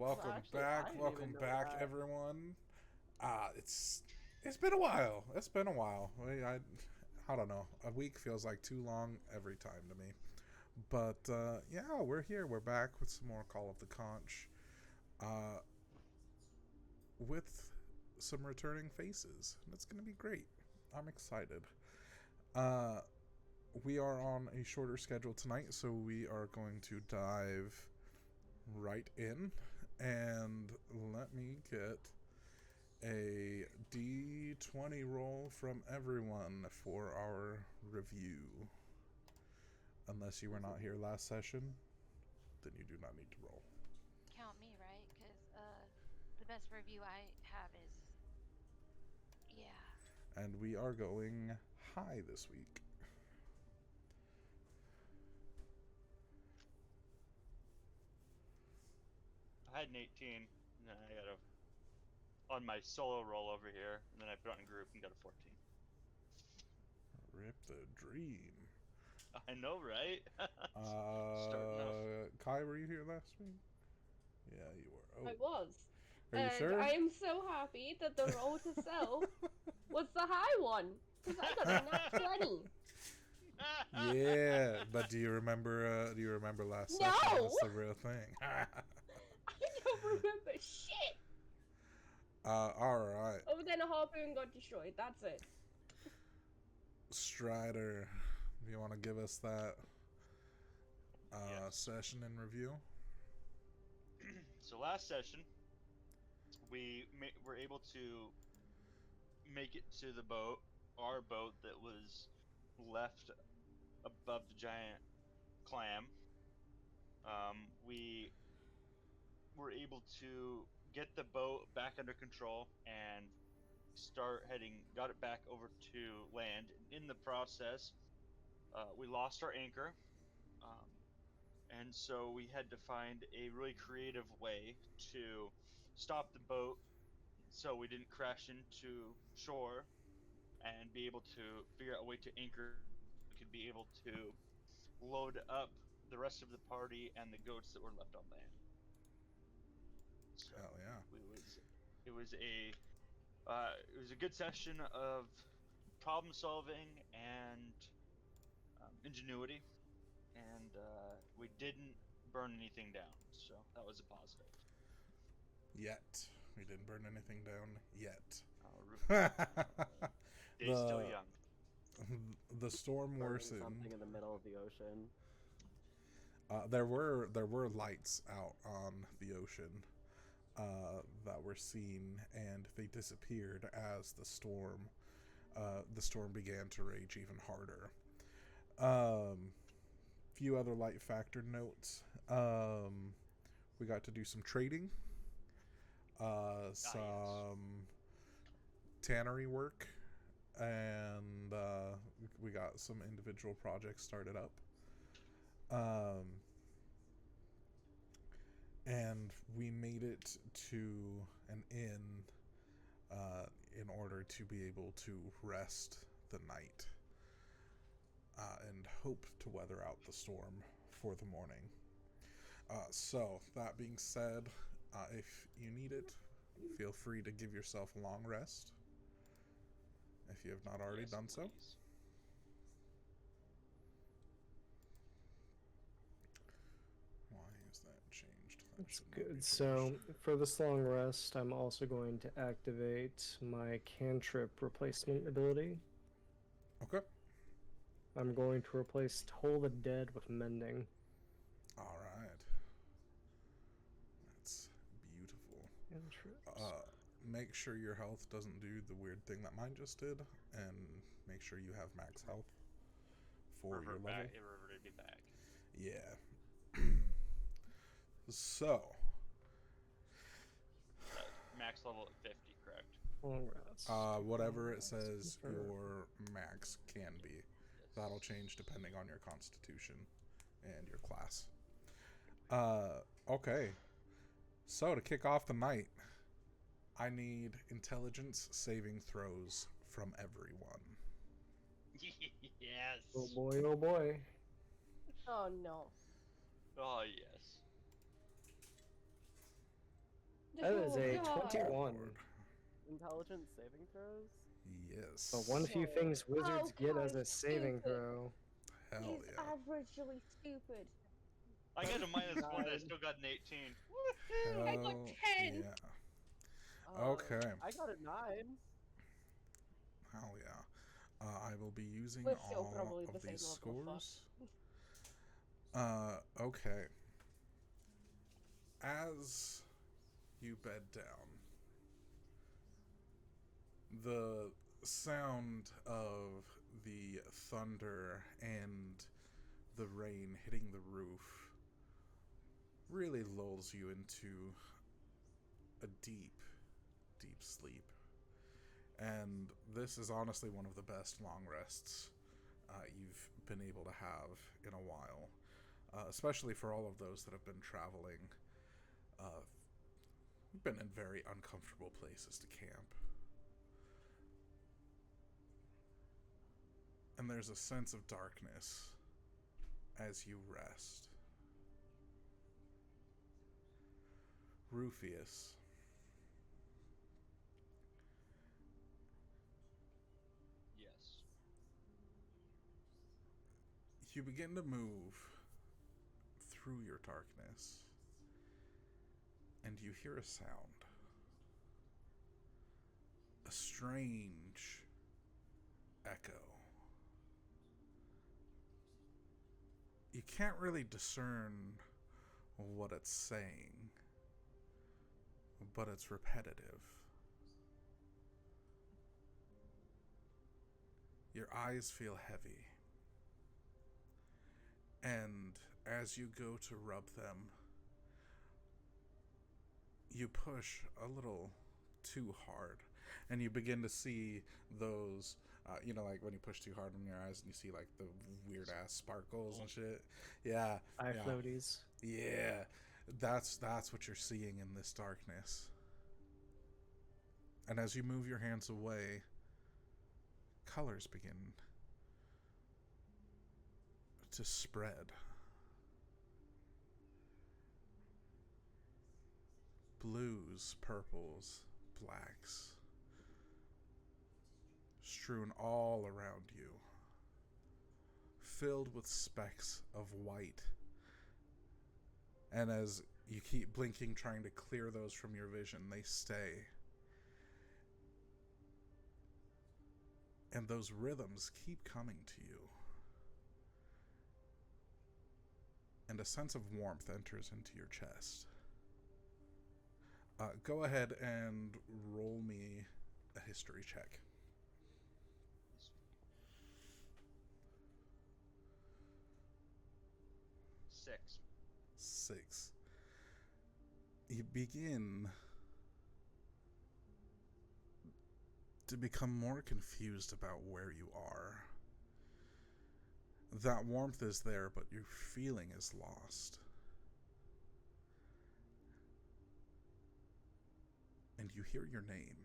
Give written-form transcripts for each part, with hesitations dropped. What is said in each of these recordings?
Welcome back, everyone. It's been a while. It's been a while. I don't know. A week feels like too long every time to me. But yeah, we're here. We're back with some more Call of the Conch, uh, with some returning faces. And it's going to be great. I'm excited. Uh, we are on a shorter schedule tonight, so we are going to dive right in. And let me get a D20 roll from everyone for our review. Unless you were not here last session, then you do not need to roll. Count me, right? Because the best review I have is, yeah. And we are going high this week. I had an 18, and then I got on my solo roll over here, and then I put it in group and got a 14. Rip the dream. I know, right? Starting off. Kai, were you here last week? Yeah, you were. Oh, I was. are you And sure? I am so happy that the roll to self was the high one. Because I got a nat 20. Yeah, but do you remember? Do you remember last No! session? That's the real thing. I don't remember shit! All right. Other than a harpoon got destroyed. That's it. Strider, do you want to give us that Yes. session in review? So last session, we were able to make it to the boat, our boat that was left above the giant clam. We were able to get the boat back under control and got it back over to land. In the process, we lost our anchor, um, and so we had to find a really creative way to stop the boat so we didn't crash into shore, and be able to figure out a way to anchor. We could be able to load up the rest of the party and the goats that were left on land. So Hell yeah. it was a it was a good session of problem solving and ingenuity, and we didn't burn anything down, so that was a positive. Yet. We didn't burn anything down yet. Day's still the young. the storm Burning worsened. something in the middle of the ocean. There were lights out on the ocean that were seen, and they disappeared as the storm began to rage even harder. Few other light factor notes. We got to do some trading, some tannery work, and we got some individual projects started up. And we made it to an inn in order to be able to rest the night and hope to weather out the storm for the morning. So, that being said, if you need it, feel free to give yourself a long rest if you have not already done so. Why is that changed? That's good. So, for this long rest, I'm also going to activate my cantrip replacement ability. Okay. I'm going to replace Toll the Dead with Mending. Alright. That's beautiful. Cantrips. Make sure your health doesn't do the weird thing that mine just did, and make sure you have max health for your level. It reverted me back. Yeah. So. Max level at 50, correct? Long rest. Whatever it says your max can be. That'll change depending on your constitution and your class. Okay. So to kick off the night, I need intelligence saving throws from everyone. Yes. Oh boy, oh boy. Oh no. Oh yes. That is a Oh, God. 21. Lord. Intelligence saving throws? Yes. But one few things wizards Oh, get as God, a saving stupid. throw. Hell He's yeah. averagely stupid. I got a -1. I Nine. still got an 18. I got Hell 10. yeah. Uh, Okay. I got a 9. Hell yeah. I will be using We're still all probably the of same these level of fucked. scores. Okay. As you bed down, the sound of the thunder and the rain hitting the roof really lulls you into a deep, deep sleep. And this is honestly one of the best long rests you've been able to have in a while, especially for all of those that have been traveling. We've been in very uncomfortable places to camp. And there's a sense of darkness as you rest. Rufius, Yes. you begin to move through your darkness, and you hear a sound. A strange echo. You can't really discern what it's saying, but it's repetitive. Your eyes feel heavy, and as you go to rub them, you push a little too hard, and you begin to see those, like when you push too hard on your eyes and you see like the weird ass sparkles and shit. Yeah, Eye yeah, floaties. yeah. That's what you're seeing in this darkness. And as you move your hands away, colors begin to spread. Blues, purples, blacks, strewn all around you, filled with specks of white. And as you keep blinking, trying to clear those from your vision, they stay. And those rhythms keep coming to you. And a sense of warmth enters into your chest. Go ahead and roll me a history check. Six. 6. You begin to become more confused about where you are. That warmth is there, but your feeling is lost. And you hear your name.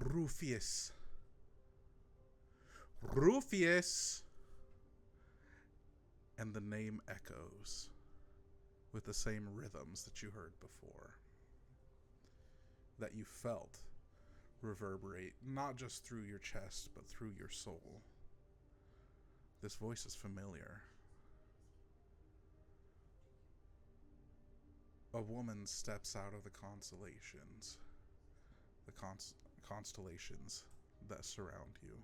Rufius. Rufius! And the name echoes with the same rhythms that you heard before, that you felt reverberate not just through your chest but through your soul. This voice is familiar. A woman steps out of the constellations, the constellations that surround you.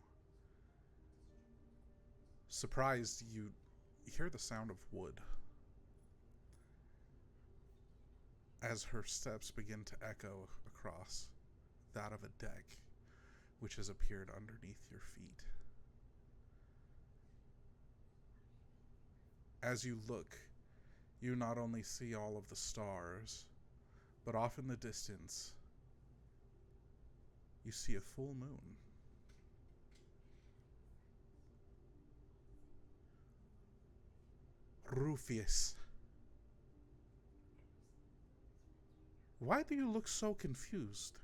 Surprised, you hear the sound of wood as her steps begin to echo across that of a deck which has appeared underneath your feet. As you look, you not only see all of the stars, but off in the distance, you see a full moon. Rufius, why do you look so confused?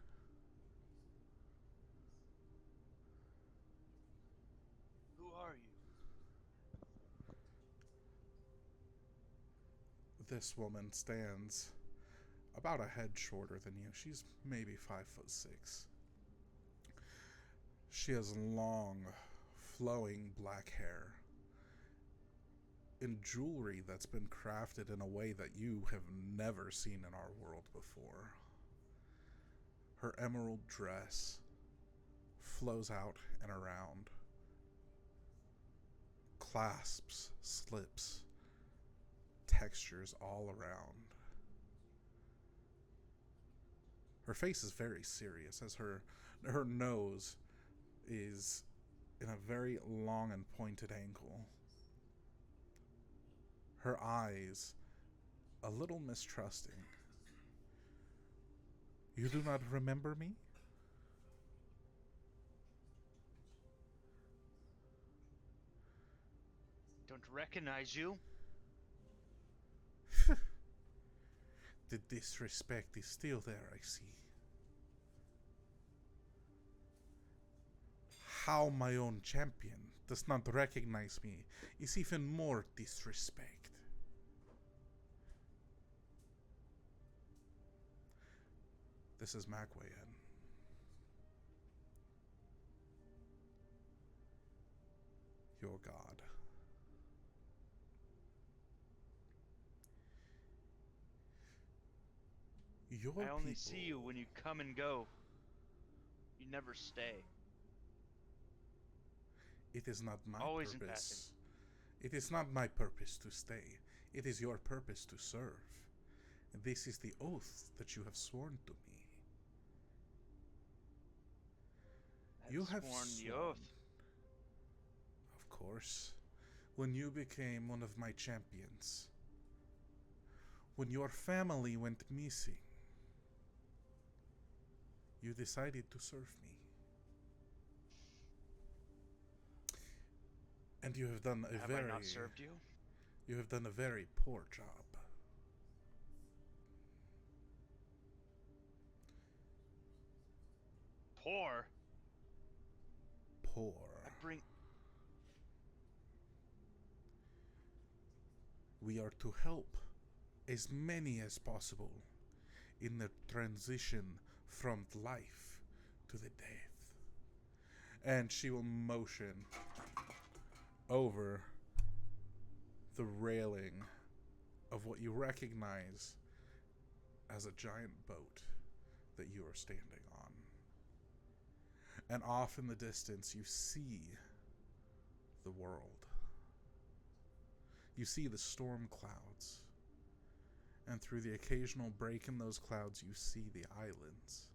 Who are you? This woman stands about a head shorter than you. She's maybe 5'6". She has long, flowing black hair in jewelry that's been crafted in a way that you have never seen in our world before. Her emerald dress flows out and around, clasps, slips, textures all around. Her face is very serious as her nose is in a very long and pointed angle. Her eyes a little mistrusting. You do not remember me? Don't recognize you. The disrespect is still there, I see. How my own champion does not recognize me is even more disrespect. This is Magwayan. Your god. Your I only people, see you when you come and go. You never stay. It is not my Always in purpose. It is not my purpose to stay. It is your purpose to serve. This is the oath that you have sworn to me. You have sworn the sworn, oath. of course, when you became one of my champions. When your family went missing, you decided to serve me. And you have done a Have very I not served you? You have done a very poor job. Poor. Poor. I bring. We are to help as many as possible in the transition from life to the death. And she will motion over the railing of what you recognize as a giant boat that you are standing on. And off in the distance, you see the world. You see the storm clouds. And through the occasional break in those clouds, you see the islands.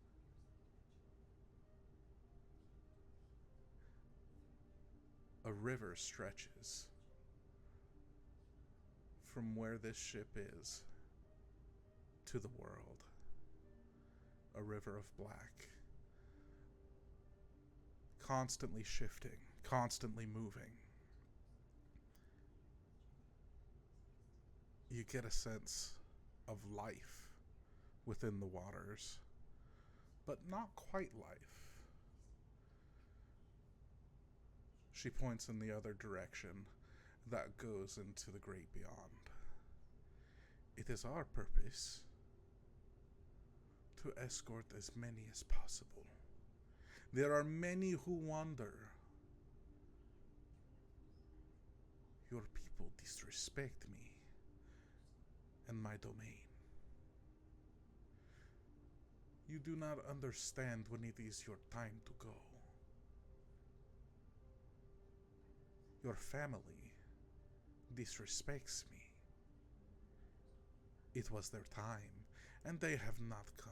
A river stretches from where this ship is to the world. A river of black. Constantly shifting, constantly moving. You get a sense of life within the waters, but not quite life. She points in the other direction that goes into the great beyond. It is our purpose to escort as many as possible. There are many who wonder. Your people disrespect me and my domain. You do not understand when it is your time to go. Your family disrespects me. It was their time, and they have not come.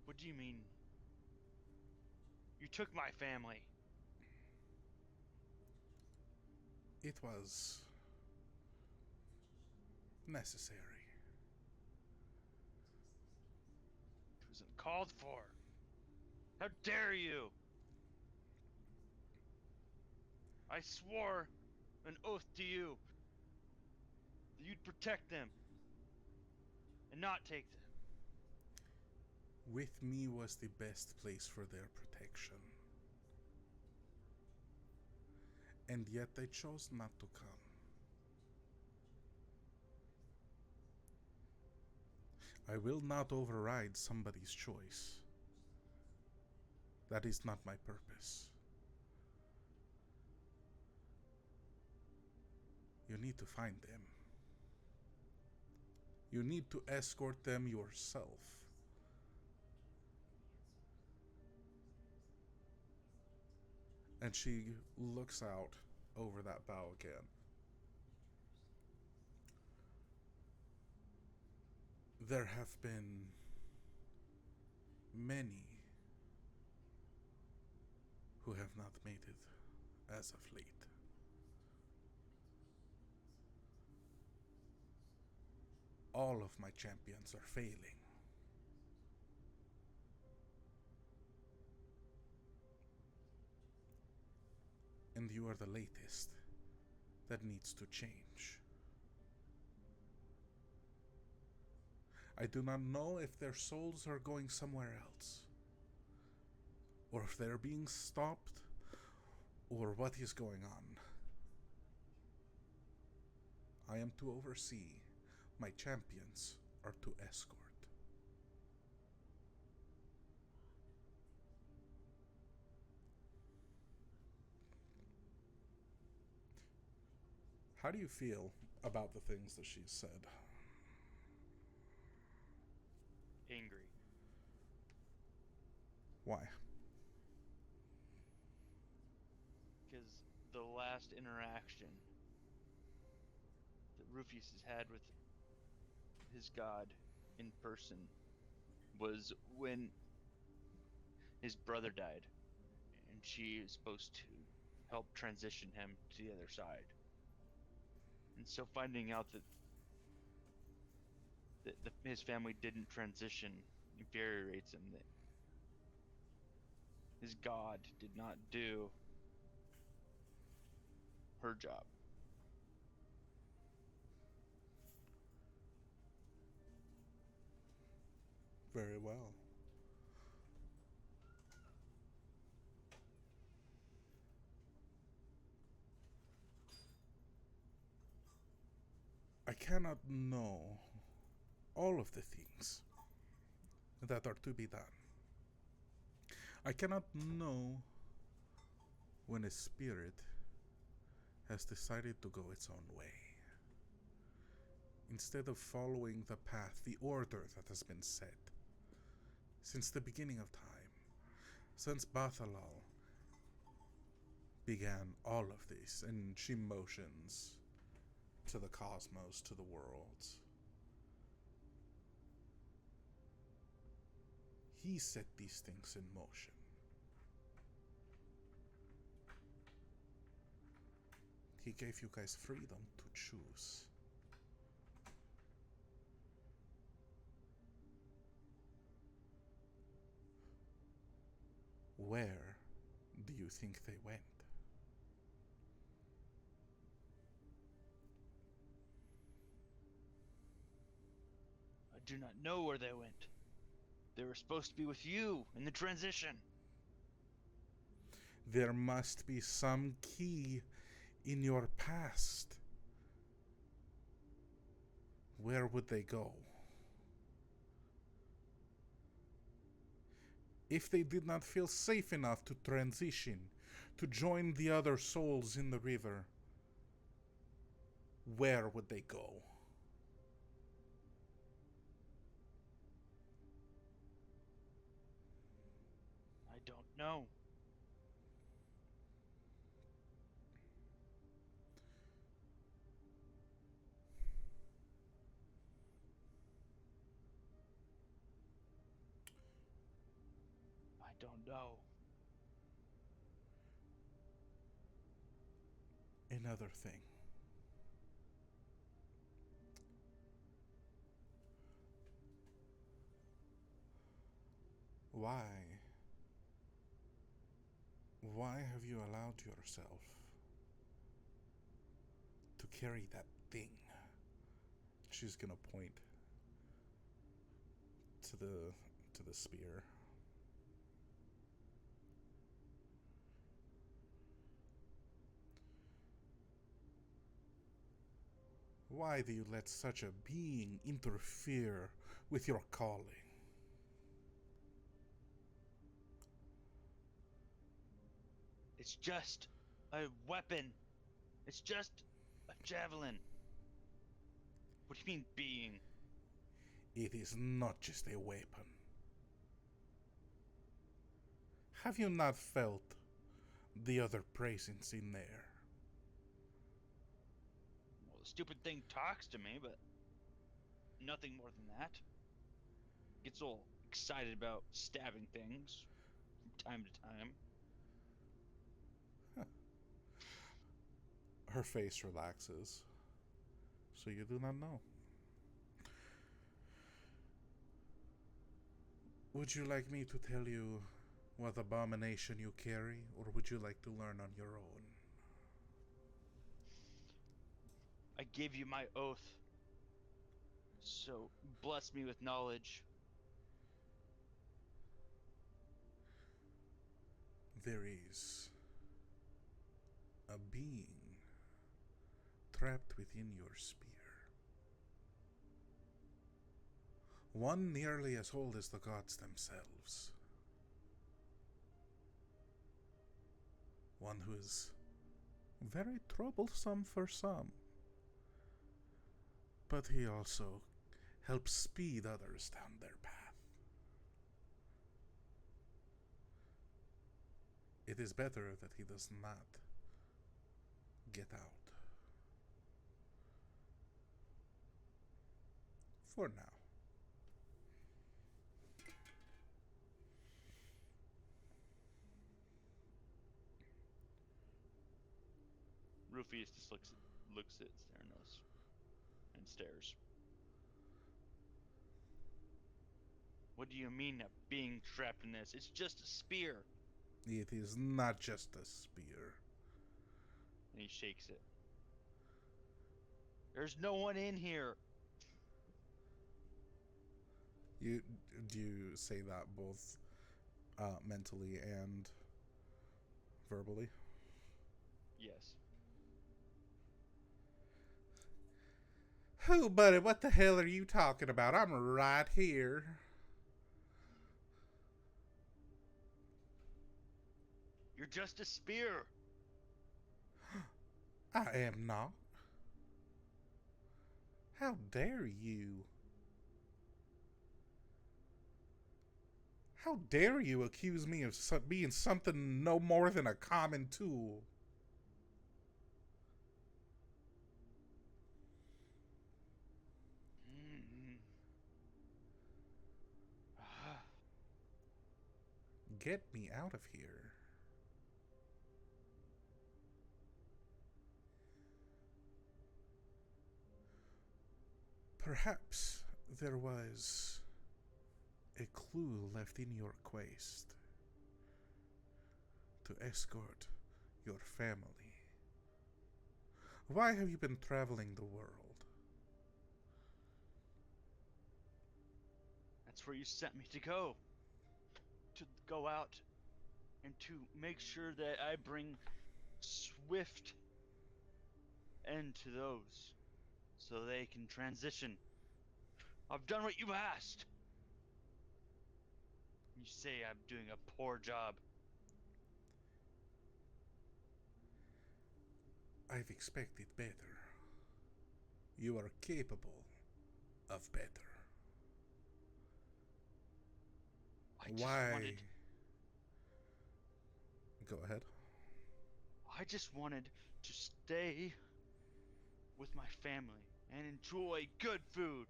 What do you mean? You took my family. It was necessary. It wasn't called for. How dare you? I swore an oath to you that you'd protect them and not take them. with me was the best place for their protection. And yet they chose not to come. I will not override somebody's choice. That is not my purpose. You need to find them. You need to escort them yourself. And she looks out over that bow again. There have been many who have not made it as of late. All of my champions are failing. And you are the latest that needs to change. I do not know if their souls are going somewhere else, or if they're being stopped, or what is going on. I am to oversee. My champions are to escort. How do you feel about the things that she's said? Angry. Why? Because the last interaction that Rufus has had with his god in person was when his brother died, and she is supposed to help transition him to the other side. And so finding out that his family didn't transition infuriates him, that his god did not do her job. Very well. I cannot know all of the things that are to be done. I cannot know when a spirit has decided to go its own way, instead of following the path, the order that has been set since the beginning of time, since Bathalal began all of this. And she motions to the cosmos, to the worlds. He set these things in motion. He gave you guys freedom to choose. Where do you think they went? I do not know where they went. They were supposed to be with you in the transition. There must be some key in your past. Where would they go? If they did not feel safe enough to transition, to join the other souls in the river, where would they go? I don't know. I don't know. Another thing. Why? Why have you allowed yourself to carry that thing? She's gonna point to to the spear. Why do you let such a being interfere with your calling? It's just a weapon. It's just a javelin. What do you mean, being? It is not just a weapon. Have you not felt the other presence in there? Well, the stupid thing talks to me, but nothing more than that. Gets all excited about stabbing things from time to time. Her face relaxes. So you do not know. Would you like me to tell you what abomination you carry, or would you like to learn on your own? I gave you my oath. So bless me with knowledge. There is a being trapped within your spear. One nearly as old as the gods themselves. One who is very troublesome for some. But he also helps speed others down their path. It is better that he does not get out. For now. Rufus just looks at Theranos and stares. What do you mean being trapped in this? It's just a spear. It is not just a spear. And he shakes it. There's no one in here. Do you say that both mentally and verbally? Yes. Oh, buddy, what the hell are you talking about? I'm right here. You're just a spear. I am not. How dare you? How dare you accuse me of being something no more than a common tool? Mm. Get me out of here. Perhaps there was a clue left in your quest to escort your family. Why have you been traveling the world? That's where you sent me to go. To go out and to make sure that I bring swift end to those so they can transition. I've done what you asked. You say I'm doing a poor job. I've expected better. You are capable of better. I just Why? wanted Go ahead. I just wanted to stay with my family and enjoy good food.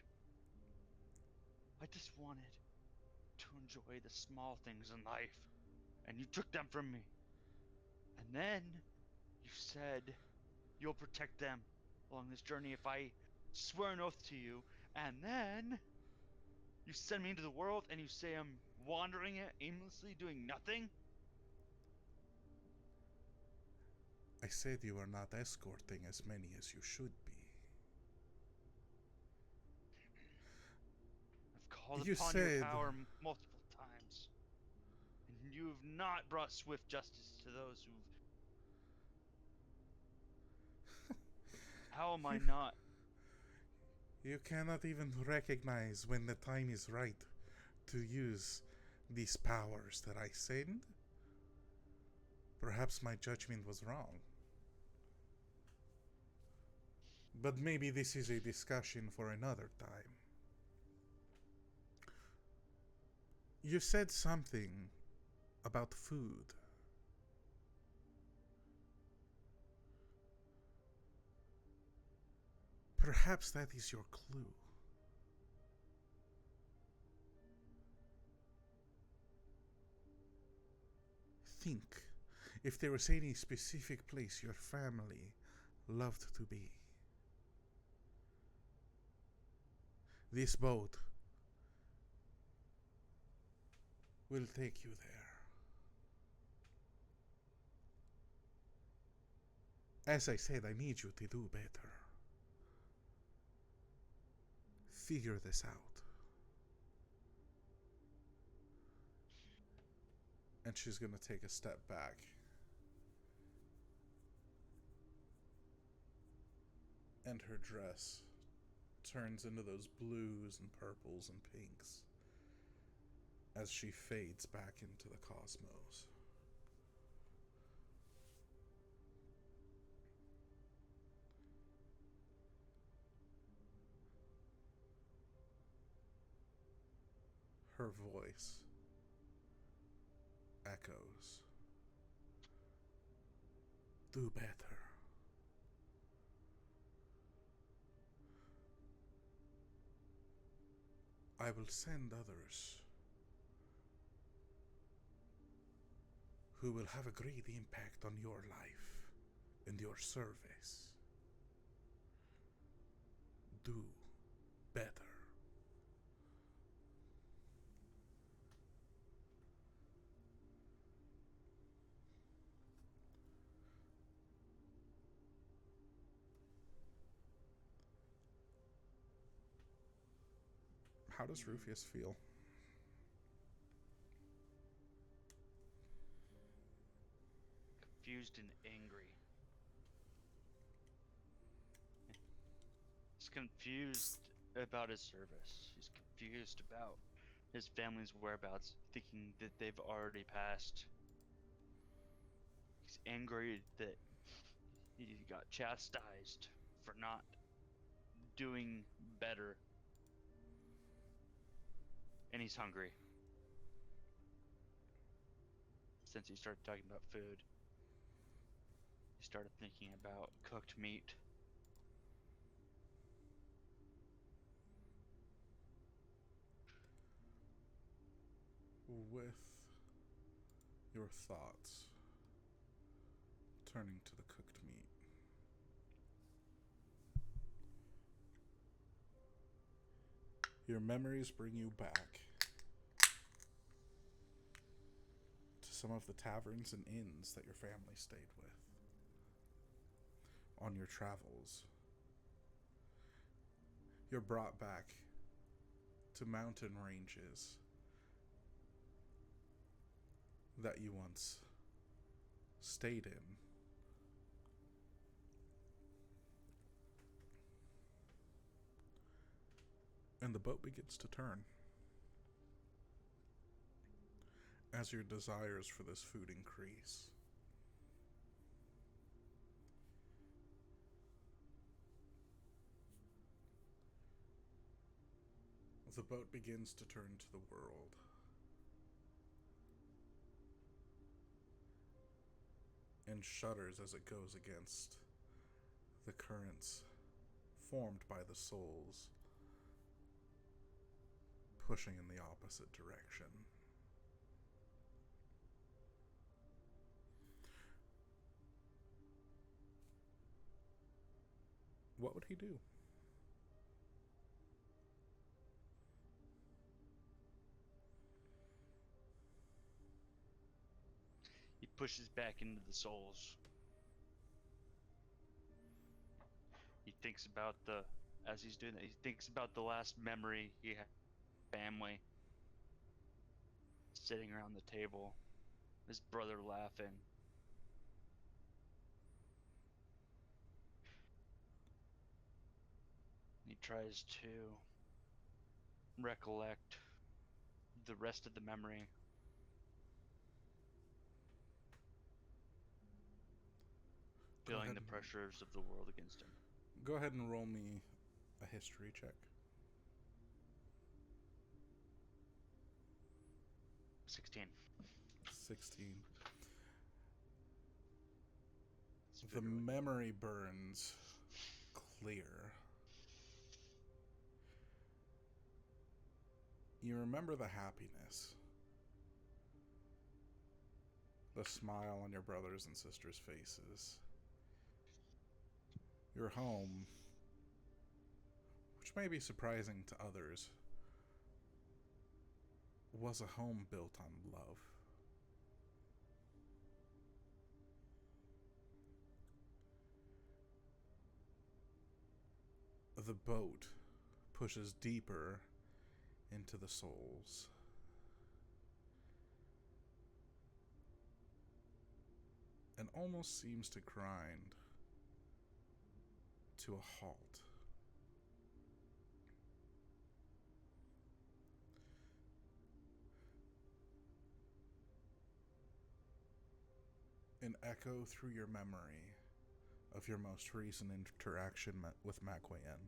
I just wanted to enjoy the small things in life, and you took them from me. And then you said you'll protect them along this journey if I swear an oath to you. And then you send me into the world and you say I'm wandering it aimlessly doing nothing. I said you are not escorting as many as you should be. I've called You upon your said- power multiple whereabouts. And you have not brought swift justice to those who've. How am I not? You cannot even recognize when the time is right to use these powers that I send? Perhaps my judgment was wrong. But maybe this is a discussion for another time. You said something about food. Perhaps that is your clue. Think if there was any specific place your family loved to be. This boat will take you there. As I said, I need you to do better. Figure this out. And she's gonna take a step back. And her dress turns into those blues and purples and pinks as she fades back into the cosmos. Her voice echoes. Do better. I will send others who will have a great impact on your life and your service. Do better. How does Rufius feel? Confused and angry. He's confused about his service. He's confused about his family's whereabouts, thinking that they've already passed. He's angry that he got chastised for not doing better. And he's hungry. Since he started talking about food, he started thinking about cooked meat. With your thoughts turning to the cooked meat, your memories bring you back to some of the taverns and inns that your family stayed with on your travels. You're brought back to mountain ranges that you once stayed in. And the boat begins to turn as your desires for this food increase. The boat begins to turn to the world. And shudders as it goes against the currents formed by the souls pushing in the opposite direction. What would he do? He pushes back into the souls. He thinks about as he's doing that, he thinks about the last memory he had, family. sitting around the table, his brother laughing. He tries to recollect the rest of the memory. Go Feeling ahead the and- pressures of the world against him. Go ahead and roll me a history check. 16. 16. It's The bitterly- memory burns clear. You remember the happiness, the smile on your brothers and sisters' faces. Your home, which may be surprising to others, was a home built on love. The boat pushes deeper into the souls. And almost seems to grind to a halt. An echo through your memory of your most recent interaction with Macwayan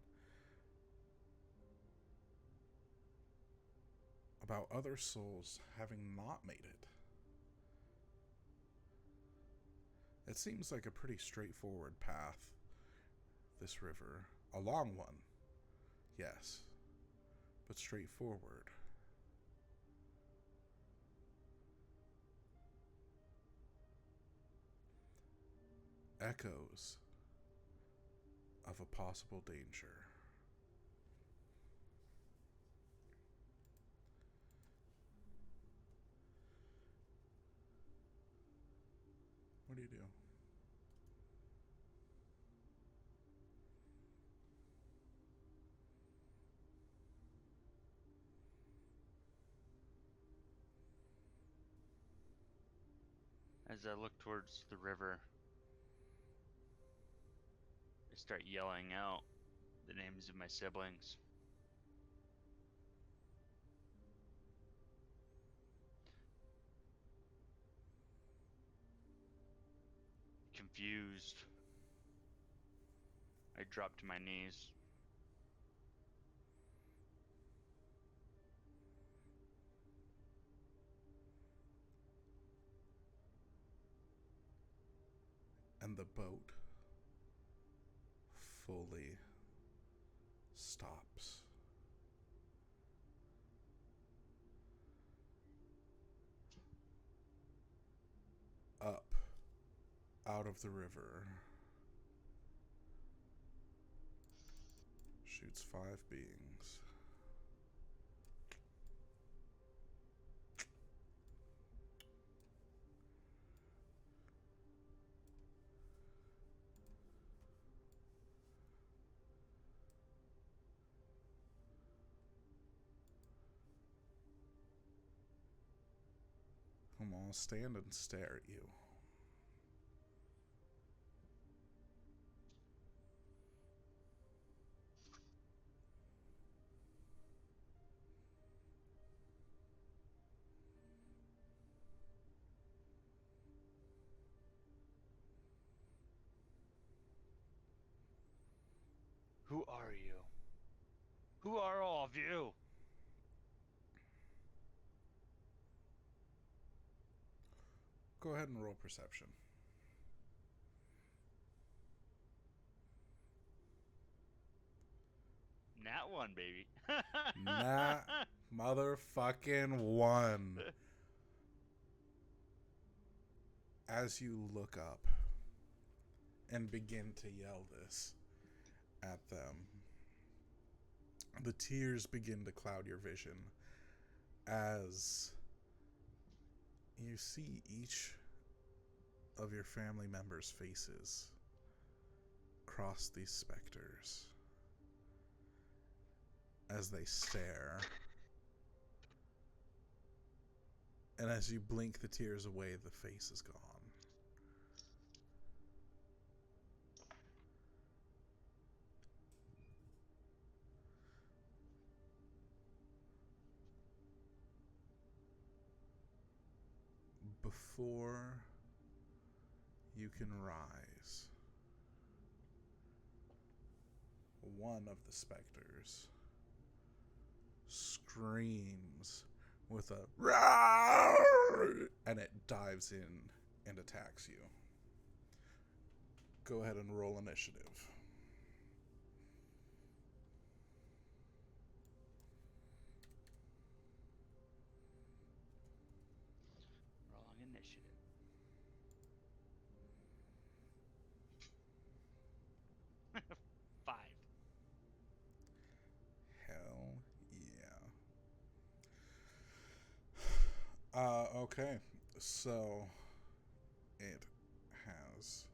about other souls having not made it. It seems like a pretty straightforward path, this river. A long one, yes, but straightforward. Echoes of a possible danger. What do you do? As I look towards the river, I start yelling out the names of my siblings. Confused, I drop to my knees. And the boat fully stops. Up out of the river shoots 5 beings. Whom all stand and stare at you. Who are you? Who are all of you? Go ahead and roll perception. Nat one, baby. Nat motherfucking one. As you look up and begin to yell this at them, the tears begin to cloud your vision as you see each of your family members' faces cross these specters as they stare And as you blink the tears away, the face is gone. Before you can rise, one of the specters screams with a "Roar!" and it dives in and attacks you. Go ahead and roll initiative. Wrong initiative. Five. Hell yeah. Okay. So it has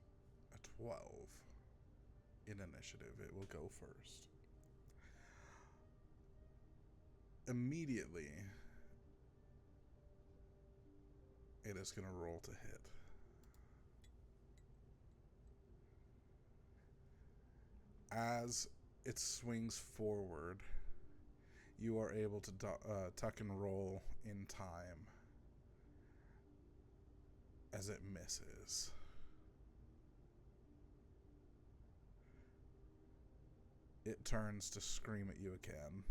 a 12 in initiative. It will go first. Immediately, it is going to roll to hit. As it swings forward, you are able to tuck and roll in time as it misses. It turns to scream at you again.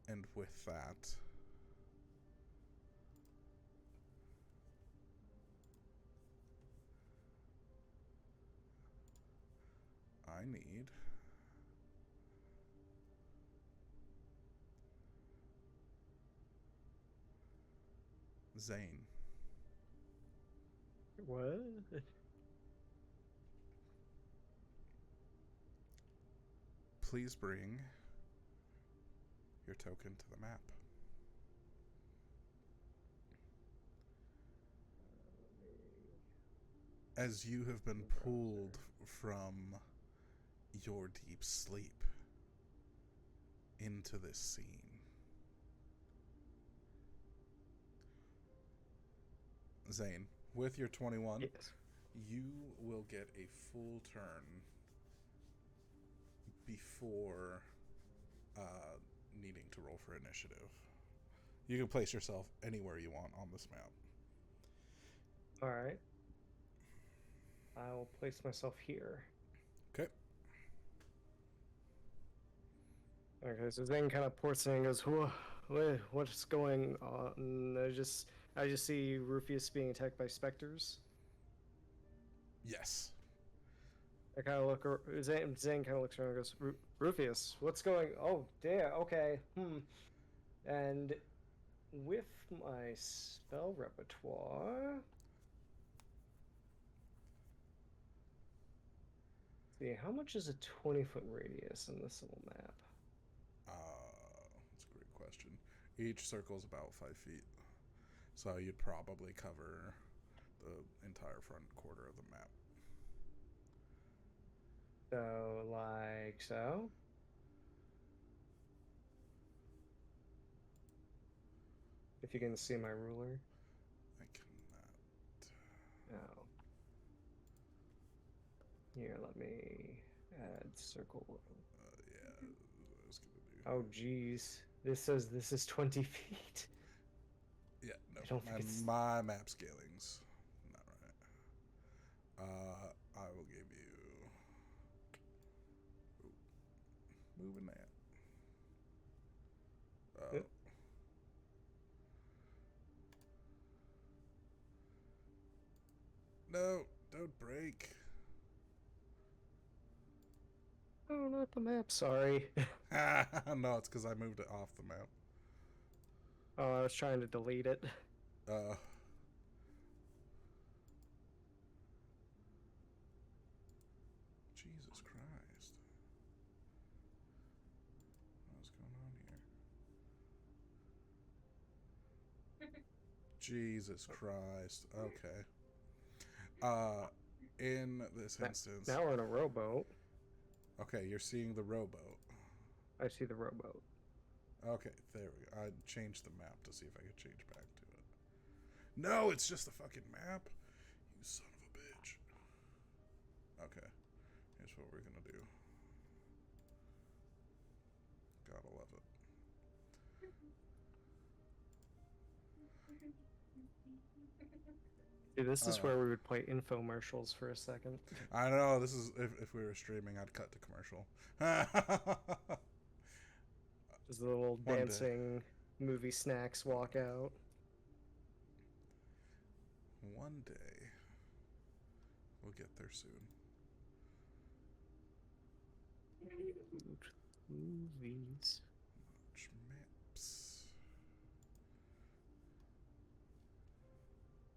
And with that, I need Zane. What? Please bring your token to the map. As you have been pulled from your deep sleep into this scene, Zane, with your 21, Yes. you will get a full turn before needing to roll for initiative. You can place yourself anywhere you want on this map. All right. I'll place myself here. Okay. Okay, so Zane kind of ports in and goes, what's going on? I just see Rufius being attacked by specters. Yes. I kind of look, Zane kind of looks around and goes, Rufius, what's going, oh, damn, okay, And with my spell repertoire, see, how much is a 20-foot radius in this little map? That's a great question. Each circle is about 5 feet. So you'd probably cover the entire front quarter of the map. So, like so? If you can see my ruler. I cannot. Oh. Here, let me add circle. Yeah, I was gonna do. Oh, geez. This says this is 20 feet. Yeah, no. I don't think it's... My map scaling's not right. I will give you. Ooh, moving that. Yep. No, don't break. Oh, not the map, sorry. No, it's because I moved it off the map. Oh, I was trying to delete it. Jesus Christ. What's going on here? Jesus Christ. Okay. In this instance. Now we're in a rowboat. Okay, you're seeing the rowboat. I see the rowboat. Okay, there we go. I changed the map to see if I could change back to it. No, it's just the fucking map. You son of a bitch. Okay, here's what we're gonna do. Gotta love it. See, this is where we would play infomercials for a second. I know, this is, if we were streaming, I'd cut to commercial. Just the little One day. dancing movie snacks walk out. One day. We'll get there soon. Movies. Watch maps.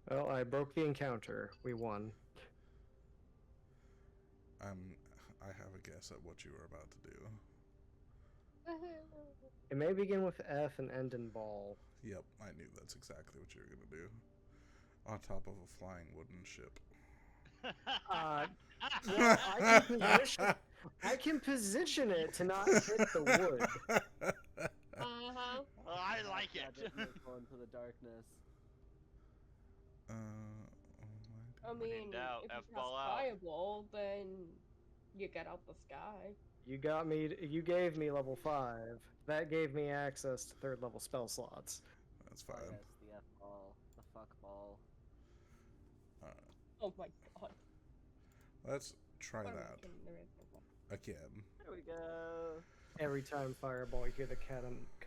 Well, I broke the encounter. We won. I have a guess at what you were about to do. It may begin with F and end in ball. Yep, I knew that's exactly what you were gonna do. On top of a flying wooden ship. Well, I can position it to not hit the wood. Uh-huh. Oh, I like it. Into the darkness. I mean, doubt, if you F-ball cast out. Fireball, then you get out the sky. You got me. You gave me level 5. That gave me access to 3rd level spell slots. That's fine. Oh, yes, the F ball. The fuck ball. Alright, Oh my god. let's try What am I that kidding? There is no ball. again. There we go. Every time Fireball, you get a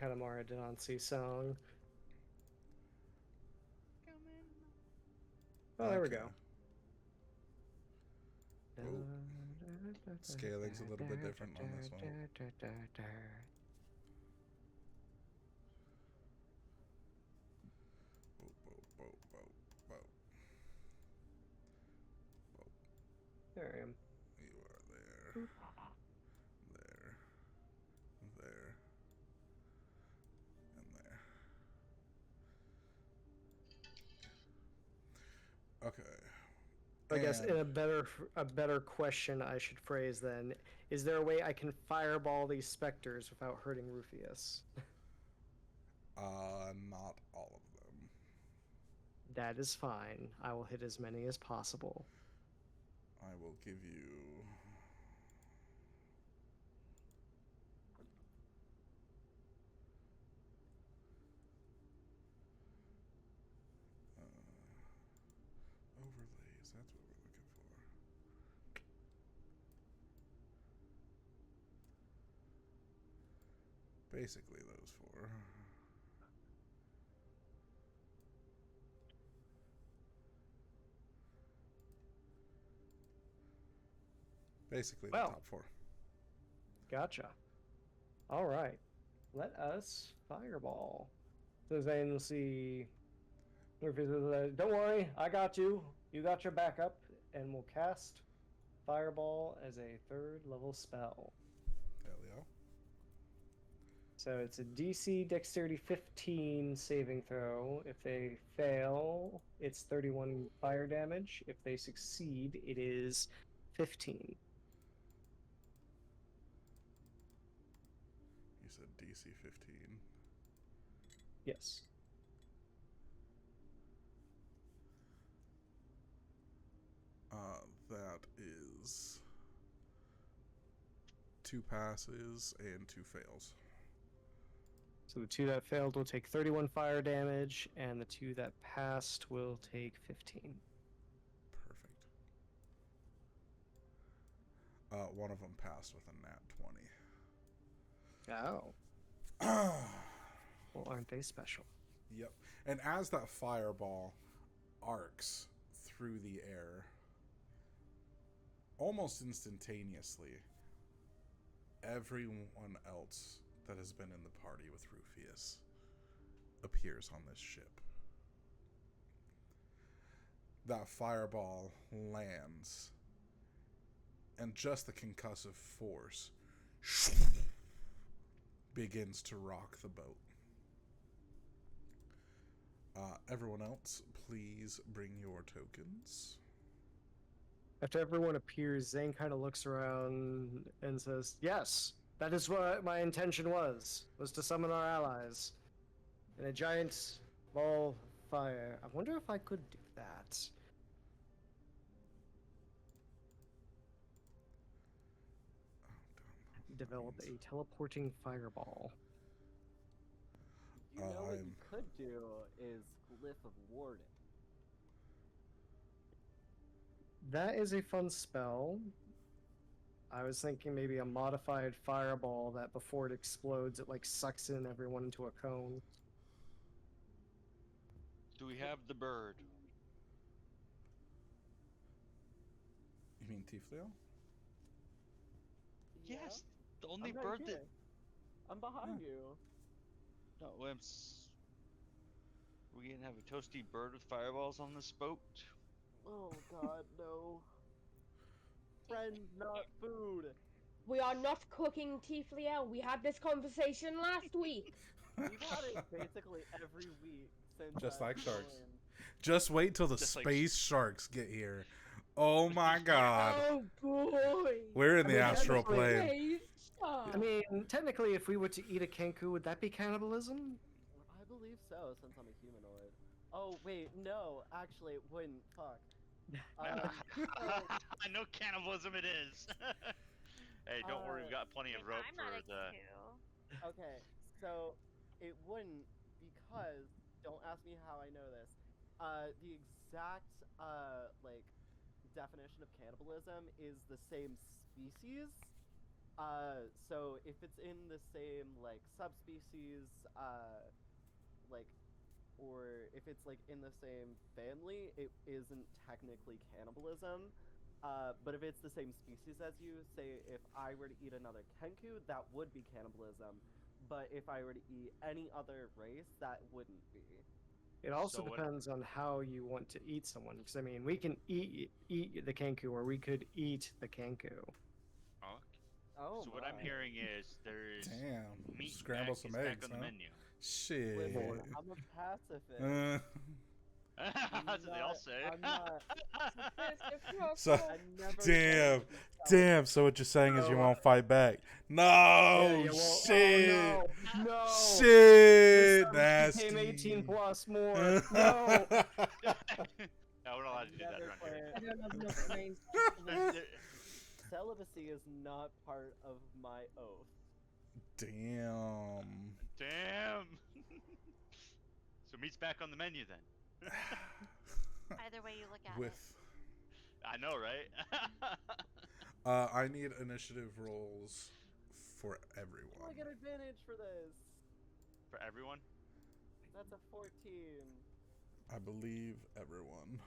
Katamari Damacy song. Oh, there we go. Okay. Scaling's a little bit different on this one. Boop, boop, boop, boop, boop. Boop. There I am. You are there. There. There. And there. Okay. I guess And- in a better question I should phrase then, is there a way I can fireball these specters without hurting Rufius? Not all of them. That is fine. I will hit as many as possible. I will give you. Overlays, that's what we're looking for. Basically, those four. Basically, the Well. top four. Gotcha. All right. Let us fireball. So then we'll see. Rufius says, don't worry, I got you. You got your backup, and we'll cast fireball as a 3rd level spell. Hell yeah. So it's a DC Dexterity 15 saving throw. If they fail, it's 31 fire damage. If they succeed, it is 15. You said DC 15. Yes. That is 2 passes and 2 fails. So the 2 that failed will take 31 fire damage, and the 2 that passed will take 15. Perfect. One of them passed with a nat 20. Oh. Well, aren't they special? Yep. And as that fireball arcs through the air, almost instantaneously, everyone else that has been in the party with Rufius appears on this ship. That fireball lands, and just the concussive force begins to rock the boat. Everyone else, please bring your tokens. After everyone appears, Zane kind of looks around and says, yes, That is what my intention was to summon our allies in a giant ball of fire. I wonder if I could do that. Develop a teleporting fireball. You know what you I'm- could do is Glyph of Warding. That is a fun spell. I was thinking maybe a modified fireball that before it explodes, it like sucks in everyone into a cone. Do we have the bird? You mean Tiefleo? Yes, the only I'm right bird here. that. I'm behind you. No, we gonna have a toasty bird with fireballs on this boat? Oh god, no. Friends, not food. We are not cooking Tiefliel. We had this conversation last week. We've had it basically every week since Just like sharks. joined. Just wait till the Just like- space sharks get here. Oh my god. Oh boy. We're in the mean, astral technically- plane. Praise God. I mean, technically, if we were to eat a Kenku, would that be cannibalism? I believe so, since I'm a humanoid. Oh, wait, no. Actually, it wouldn't. Fuck. I know cannibalism it is. Hey, don't worry, we've got plenty of If rope I'm not for a the. Kenku. Okay, so it wouldn't because don't ask me how I know this. The exact like definition of cannibalism is the same species. So if it's in the same like subspecies, like, or if it's like in the same family, it isn't technically cannibalism. But if it's the same species as you, say if I were to eat another Kenku, that would be cannibalism. But if I were to eat any other race, that wouldn't be. It also So what- depends on how you want to eat someone. Because I mean, we can eat the Kenku, or we could eat the Kenku. Oh, Oh, so what I'm my. hearing is there's Damn. meat Scramble back, some is eggs, back on huh? the menu. Shit. Listen, I'm a pacifist. That's what they all not- say. I'm not. So, I never damn. said Damn, so what you're saying is you No. won't fight back. No, Yeah, well, shit. Oh, no, no. Shit, This nasty. became 18 plus more. No. No, we're not allowed to do that never around play here. it. I don't have enough brains. Celibacy is not part of my oath. Damn. Damn. So meat's back on the menu then. Either way you look at With, it. I know, right? I need initiative rolls for I everyone. get advantage for this. For everyone. That's a 14. I believe everyone.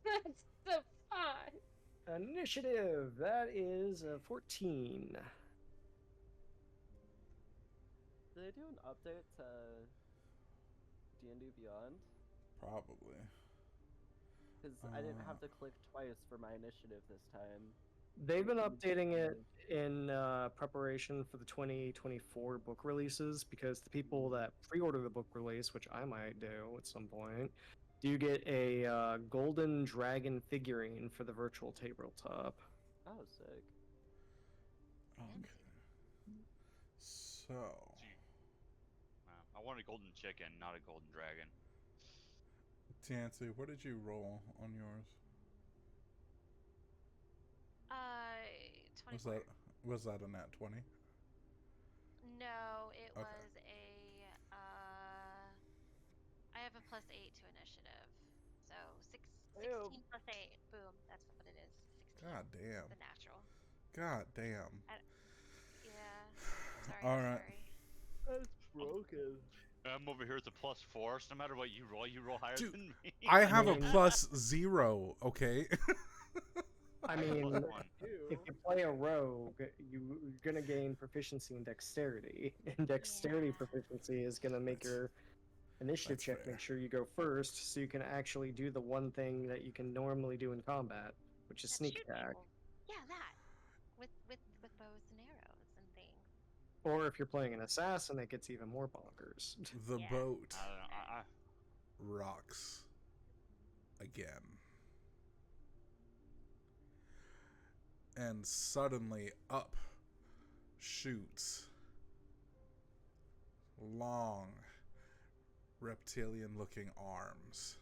That's the fun. Initiative. That is 14. Did they do an update to D&D Beyond? Probably. Because I didn't have to click twice for my initiative this time. They've been updating it in preparation for the 2024 book releases, because the people that pre-order the book release, which I might do at some point, do get a golden dragon figurine for the virtual tabletop. Oh, sick. Okay. So, I want a golden chicken, not a golden dragon. Tansy, what did you roll on yours? 24. Was that a nat 20? No, it Okay. was a. I have a +8 to initiative, so 16 Ew. plus 8. Boom, that's what it is. 16. God damn. The natural. God damn. Yeah. Sorry. All not right. sorry. That's broken. I'm over here at the +4, so no matter what you roll higher Dude, than me. I have a mean- +0, okay? I have a mean, +1. if you play a rogue, you're gonna gain proficiency in dexterity, and dexterity Yeah. proficiency is gonna make That's- your initiative that's check fair. make sure you go first, so you can actually do the one thing that you can normally do in combat, which is That sneak shoot attack. people. Yeah, that. With bows and arrows and things. Or if you're playing an assassin, it gets even more bonkers. The Yeah. boat I don't know. rocks again. And suddenly up shoots long, reptilian looking arms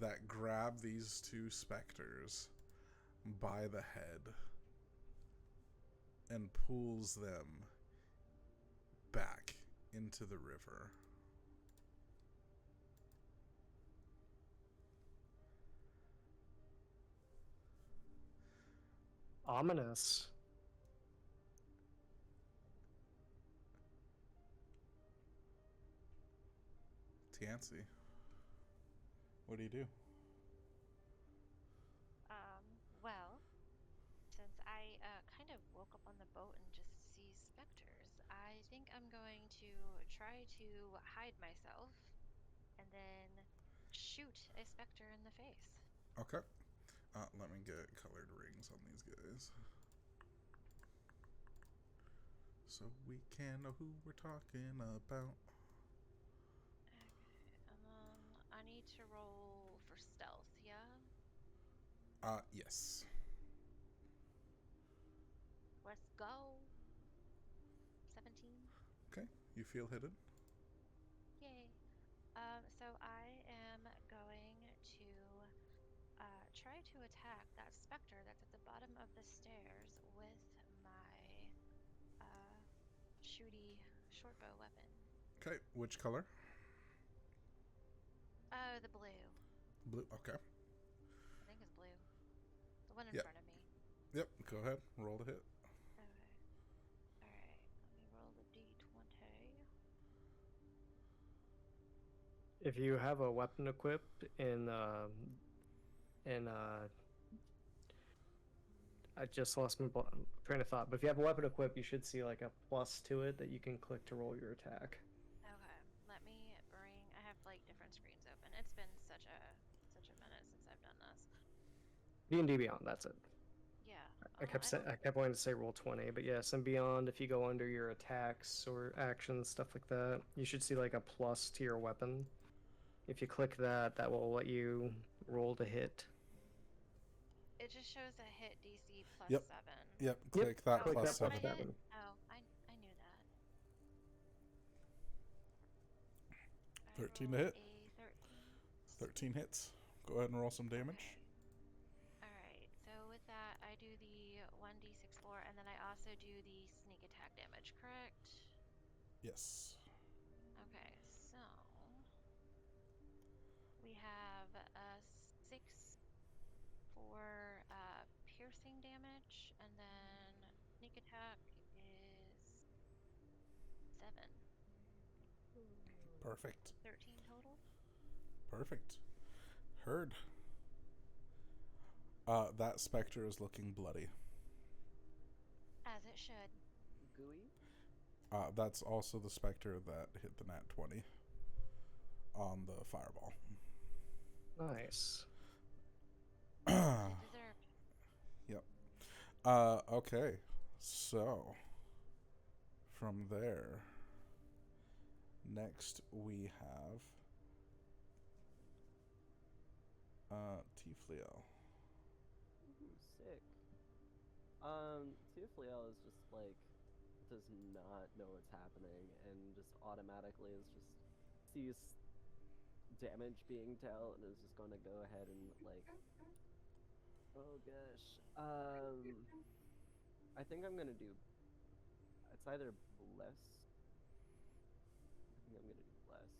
that grab these two specters by the head and pulls them back into the river. Ominous. Tansy, what do you do? Well, since I kind of woke up on the boat and just see specters, I think I'm going to try to hide myself and then shoot a specter in the face. Okay. Let me get colored rings on these guys, so we can know who we're talking about. Okay, I need to roll for stealth, yeah? Yes. Let's go. 17. Okay, you feel hidden. Yay. So I am going to try to attack that specter that's at the bottom of the stairs with my shooty short bow weapon. Okay, which color? Oh, the blue. Blue. Okay. I think it's blue. The one in Yep. front of me. Yep. Go ahead. Roll to hit. Okay. Alright, let me roll the d20. If you have a weapon equipped I just lost my train of thought. But if you have a weapon equipped, you should see like a plus to it that you can click to roll your attack. Okay, let me bring. I have like different screens open. It's been such a minute since I've done this. D&D Beyond, that's it. Yeah. I kept wanting to say roll 20, but yes, and beyond, if you go under your attacks or actions, stuff like that, you should see like a plus to your weapon. If you click that, that will let you roll to hit. It just shows a hit DC plus Yep. 7. Yep. Click that Oh, Click plus that that's 7. what I 7. hit? Oh, I knew that. 13 to I hit. rolled a 13 13. hits. Go ahead and roll some damage. Alright, so with that, I do the 1d6 lore, and then I also do the sneak attack damage, correct? Yes. Okay, so we have a 6 for piercing damage, and then sneak attack is 7. Perfect. 13 total. Perfect. Heard. That specter is looking bloody. As it should. Gooey? That's also the specter that hit the nat 20 on the fireball. Nice. It deserved. Yep. Okay. So, from there, next we have Tifleo. Ooh, sick. Tifleo is just like does not know what's happening and just automatically is just sees damage being dealt and is just going to go ahead and like, oh gosh, I think I'm gonna do. It's either bless. I think I'm gonna do bless.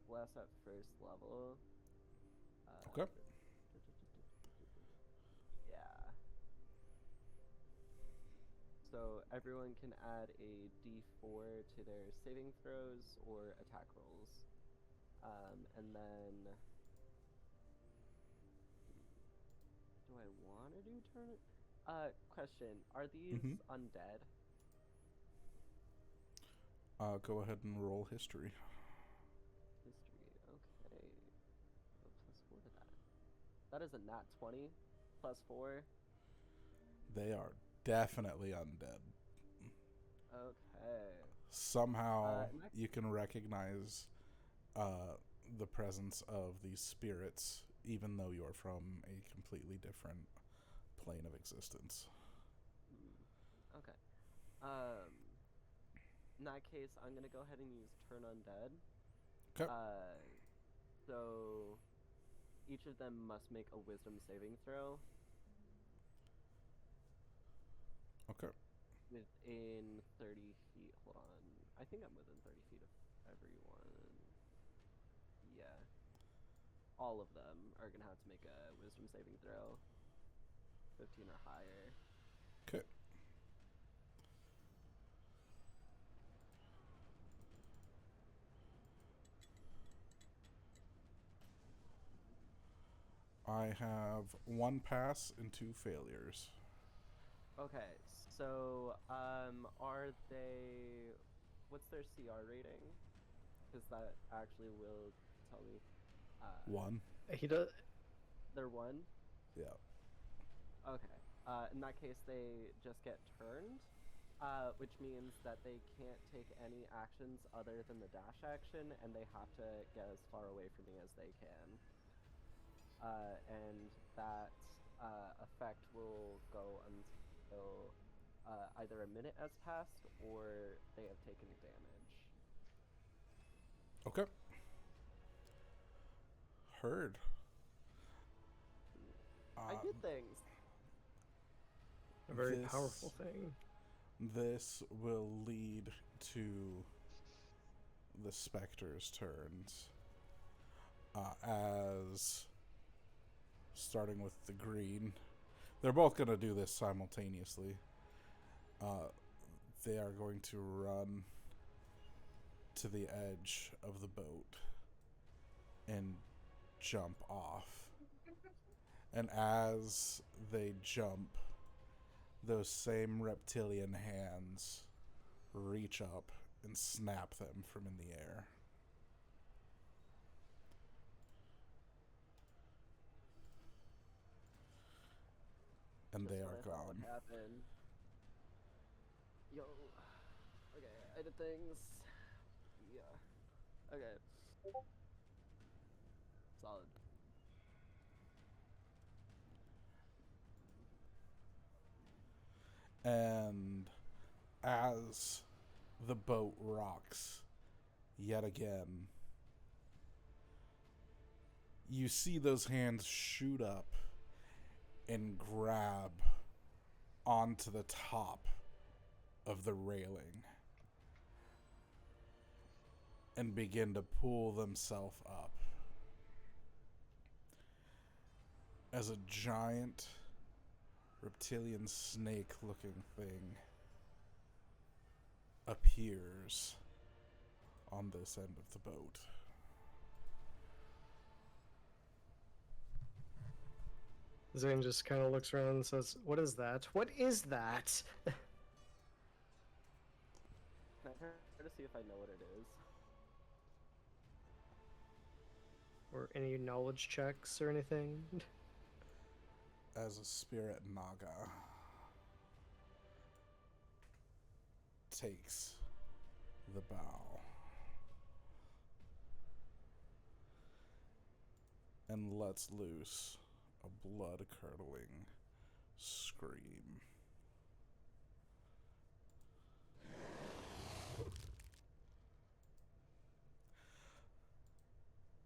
Bless at first level. Okay. Yeah. So everyone can add a d4 to their saving throws or attack rolls. And then... Do I want to do turn? Question. Are these undead? Go ahead and roll history. History, okay. Oh, plus 4 to that. That is a nat 20. Plus 4. They are definitely undead. Okay. Somehow you can recognize the presence of these spirits, even though you're from a completely different plane of existence. In that case, I'm gonna go ahead and use Turn Undead. 'Kay. So each of them must make a Wisdom saving throw Okay. within 30 feet. Hold on. I think I'm within 30 feet of everyone. Yeah. All of them are gonna have to make a Wisdom saving throw. 15 or higher. Okay. I have 1 pass and 2 failures. Okay, so are they? What's their CR rating? Because that actually will tell me. 1. He does. They're 1. Yeah. Okay. In that case, they just get turned, which means that they can't take any actions other than the dash action, and they have to get as far away from me as they can. And that effect will go until either a minute has passed or they have taken damage. Okay. Heard. I did things. A very powerful thing. This will lead to the specters' turns. As starting with the green, they're both going to do this simultaneously. They are going to run to the edge of the boat and jump off. And as they jump, those same reptilian hands reach up and snap them from in the air. And Just they when are I thought would gone. happen. Yo. Okay, I did things. Yeah. Okay. Solid. And as the boat rocks yet again, you see those hands shoot up and grab onto the top of the railing and begin to pull themselves up. As a giant reptilian snake looking thing appears on this end of the boat. Zane just kind of looks around and says, "What is that? What is that?" Can I try to see if I know what it is? Or any knowledge checks or anything? As a spirit naga takes the bow and lets loose a blood-curdling scream.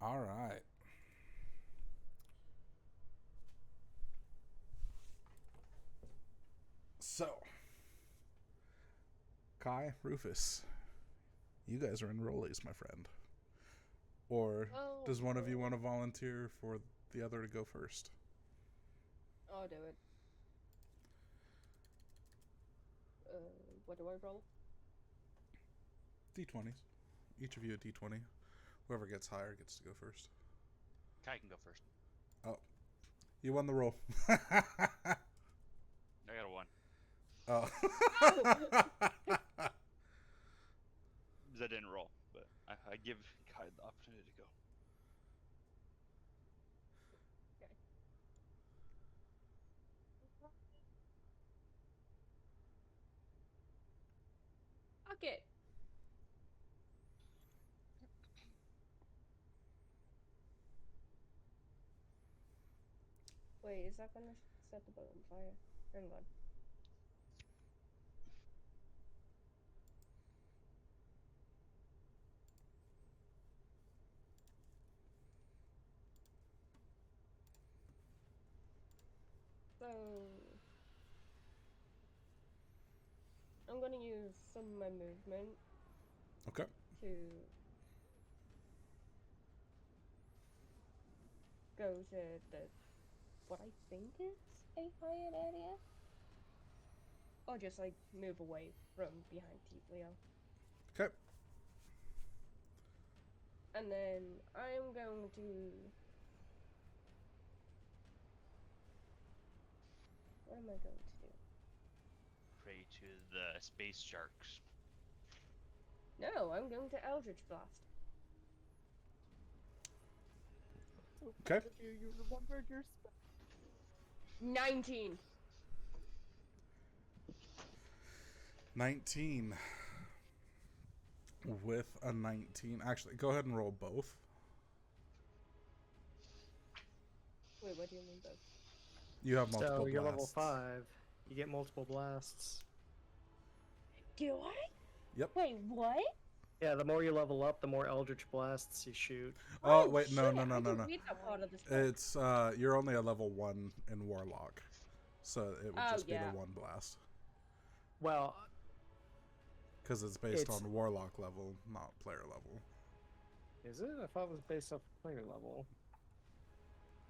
All right. So, Kai, Rufus, you guys are in rollies, my friend. Or does one of you want to volunteer for the other to go first? I'll do it. What do I roll? D20s. Each of you a D20. Whoever gets higher gets to go first. Kai can go first. Oh. You won the roll. I got a 1. Oh. Because I didn't roll, but I give Kai the opportunity to go. Okay. Wait, is that gonna set the boat on fire? Hang on. So I'm gonna use some of my movement Okay. to go to the what I think is a hired area, or just like move away from behind Tiflio. Okay. And then I'm going to. What am I going to do? Pray to the space sharks. No, I'm going to Eldritch Blast. Okay. You remembered your spell. 19. 19. With a 19. Actually, go ahead and roll both. Wait, what do you mean both? You have multiple So you're level blasts. 5. You get multiple blasts. Do I? Yep. Wait, what? Yeah, the more you level up, the more Eldritch blasts you shoot. Oh, wait, no. I didn't read that part of the spell. It's, you're only a level 1 in Warlock. So it would just be yeah. the 1 blast. Well, Because it's based It's- on Warlock level, not player level. is it? I thought it was based off player level.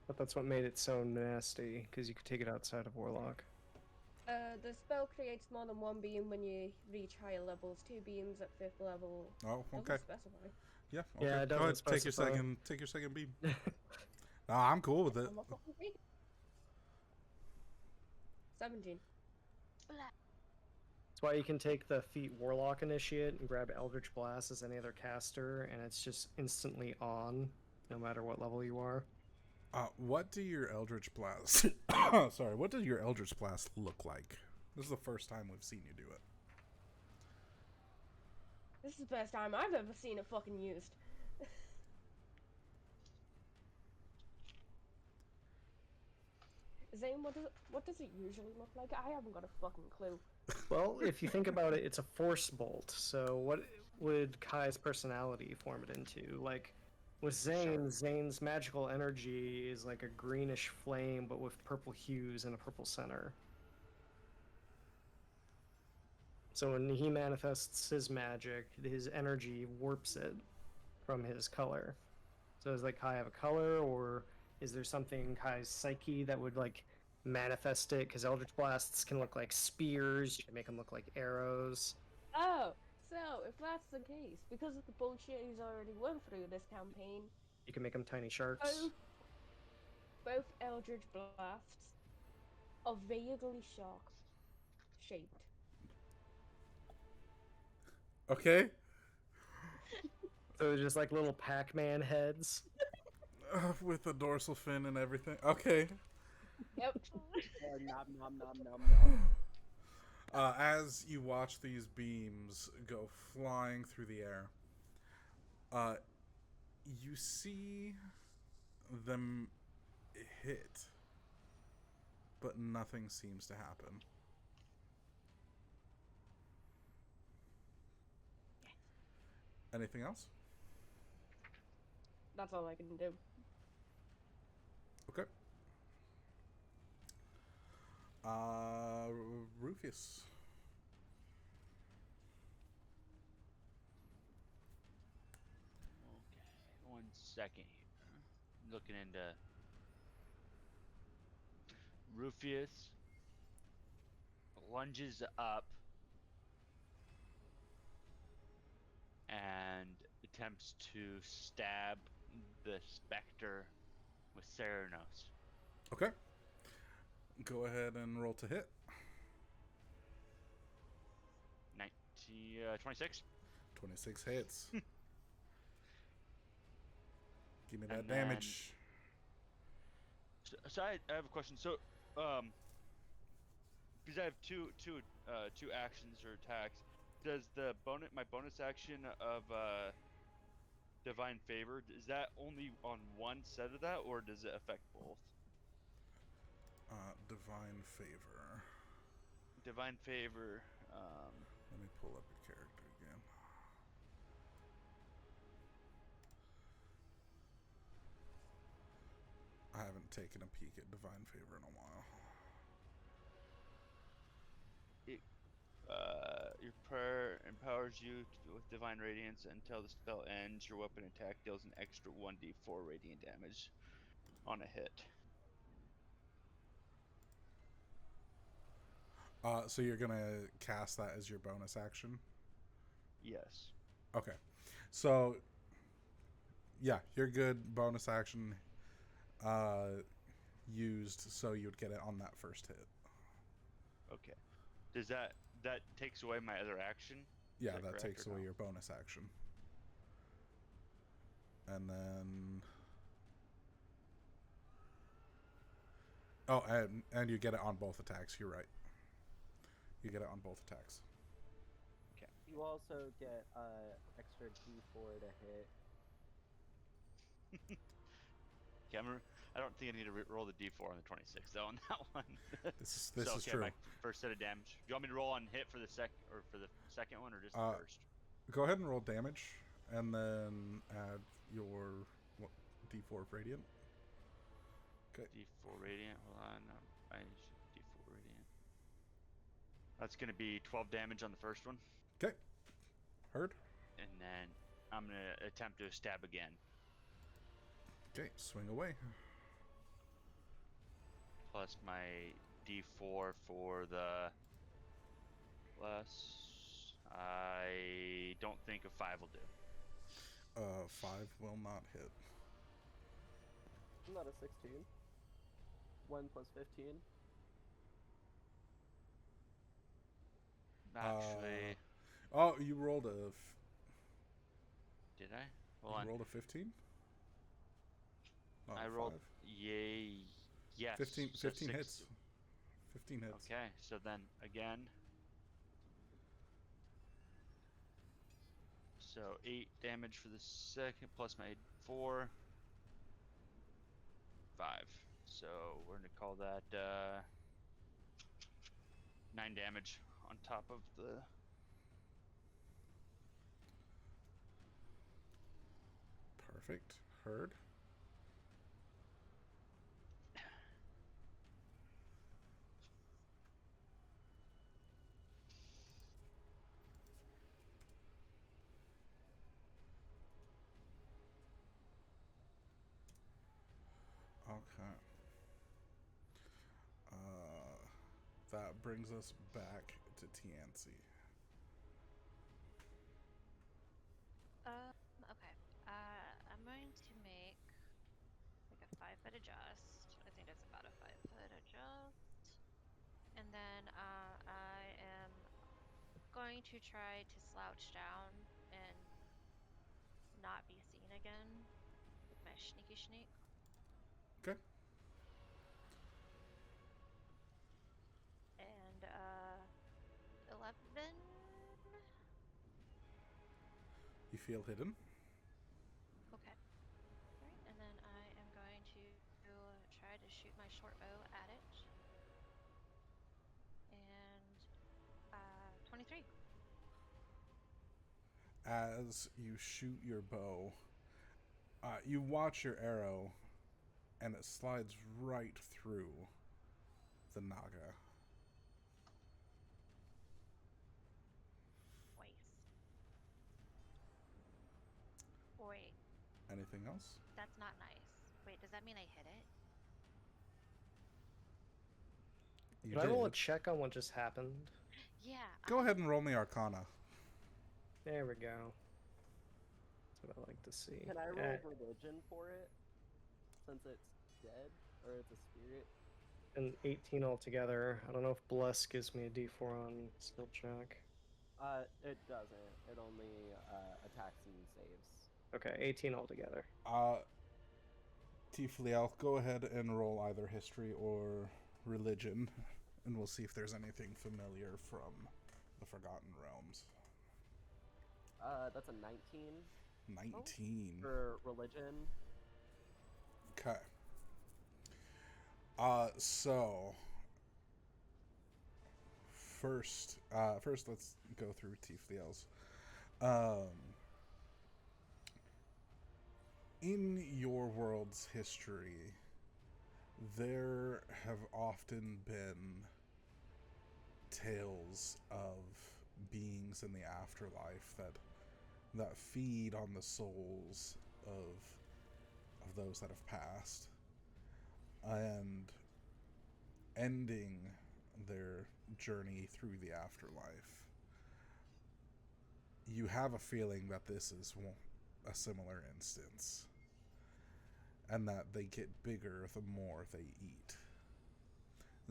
But that's what made it so nasty, because you could take it outside of Warlock. The spell creates more than one beam when you reach higher levels. 2 beams at 5th level. Oh, Doesn't okay. specify. Yeah, okay. Yeah, it Go doesn't ahead, take your specify. second beam. No, I'm cool with it. I'm not fucking reading. 17. That's why you can take the Feat Warlock Initiate and grab Eldritch Blast as any other caster, and it's just instantly on, no matter what level you are. What do your Eldritch Blast... Sorry, what does your Eldritch Blast look like? This is the first time we've seen you do it. This is the best time I've ever seen it fucking used. Zane, what does it usually look like? I haven't got a fucking clue. Well, if you think about it, it's a Force Bolt, so what would Kai's personality form it into? Like, with Zane, Zane's magical energy is like a greenish flame, but with purple hues and a purple center. So when he manifests his magic, his energy warps it from his color. So does like Kai have a color, or is there something in Kai's psyche that would like manifest it? Because Eldritch Blasts can look like spears, you can make them look like arrows. Oh, so if that's the case, because of the bullshit he's already went through this campaign, You can make them tiny sharks. both Eldritch Blasts are vaguely shark shaped. Okay. So they're just like little Pac-Man heads. With the dorsal fin and everything. Okay. Yep. Nom nom nom nom nom. As you watch these beams go flying through the air, you see them hit, but nothing seems to happen. Anything else? That's all I can do. Okay. Rufus. Okay, 1 second here. Looking into Rufus lunges up and attempts to stab the specter with Ceranos. Okay. Go ahead and roll to hit. 26. 26 hits. Give me that And then- damage. So I have a question. So, because I have two actions or attacks, does my bonus action of divine favor, is that only on one set of that, or does it affect both? Divine favor. Divine favor. Let me pull up your character again. I haven't taken a peek at divine favor in a while. Your prayer empowers you with divine radiance until the spell ends. Your weapon attack deals an extra 1d4 radiant damage on a hit. So you're gonna cast that as your bonus action? Yes. Okay. So, yeah, you're good. Bonus action used, so you would get it on that first hit. Okay. Does that takes away my other action? Yeah, Is that correct takes or away no? your bonus action. And then... Oh, and you get it on both attacks. You're right. You get it on both attacks. Okay. You also get extra D4 to hit. Okay, I don't think I need to roll the d4 on the 26 though on that one. This So is okay, true. my first set of damage. Do you want me to roll on hit for the second one or just the first? Go ahead and roll damage, and then add your D4 of radiant. Okay. D4 radiant. Hold on. I D4 radiant. That's gonna be 12 damage on the first one, Okay. Heard. and then I'm gonna attempt to stab again. Okay, swing away. Plus my D4 for the plus. I don't think a 5 will do. 5 will not hit. Not a 16. 1 plus 15. Actually, Oh, you rolled a... did I? You Hold on. rolled a 15? Not I a rolled. 5? Yay. Yes. 15 so 15 six- hits. 15 hits. Okay, so then again. So 8 damage for the second, plus my 4. 5. So we're gonna call that 9 damage on top of the. Perfect. Heard. Okay. That brings us back to Tiancy. Okay. I'm going to make like a 5-foot adjust. I think that's about a 5-foot adjust. And then I am going to try to slouch down and not be seen again with my sneaky sneak. Okay. And 11. You feel hidden. Okay. Alright, and then I am going to try to shoot my short bow at it. And 23. As you shoot your bow, you watch your arrow, and it slides right through the Naga. Wait, Anything else? that's not nice. Wait, does that mean I hit it? You Can I roll a did. check on what just happened? Yeah. Go ahead and roll me Arcana. There we go. That's what I like to see. Can I roll religion for it? Since it's dead? Or it's a spirit? An 18 altogether. I don't know if Bless gives me a d4 on skill check. It doesn't. It only attacks and saves. Okay, 18 altogether. Tifliel, go ahead and roll either history or religion, and we'll see if there's anything familiar from the Forgotten Realms. That's a 19 19. for religion. Okay. So first let's go through Tifliel's. In your world's history, there have often been tales of beings in the afterlife that feed on the souls of those that have passed, and ending their journey through the afterlife. You have a feeling that this is a similar instance, and that they get bigger the more they eat.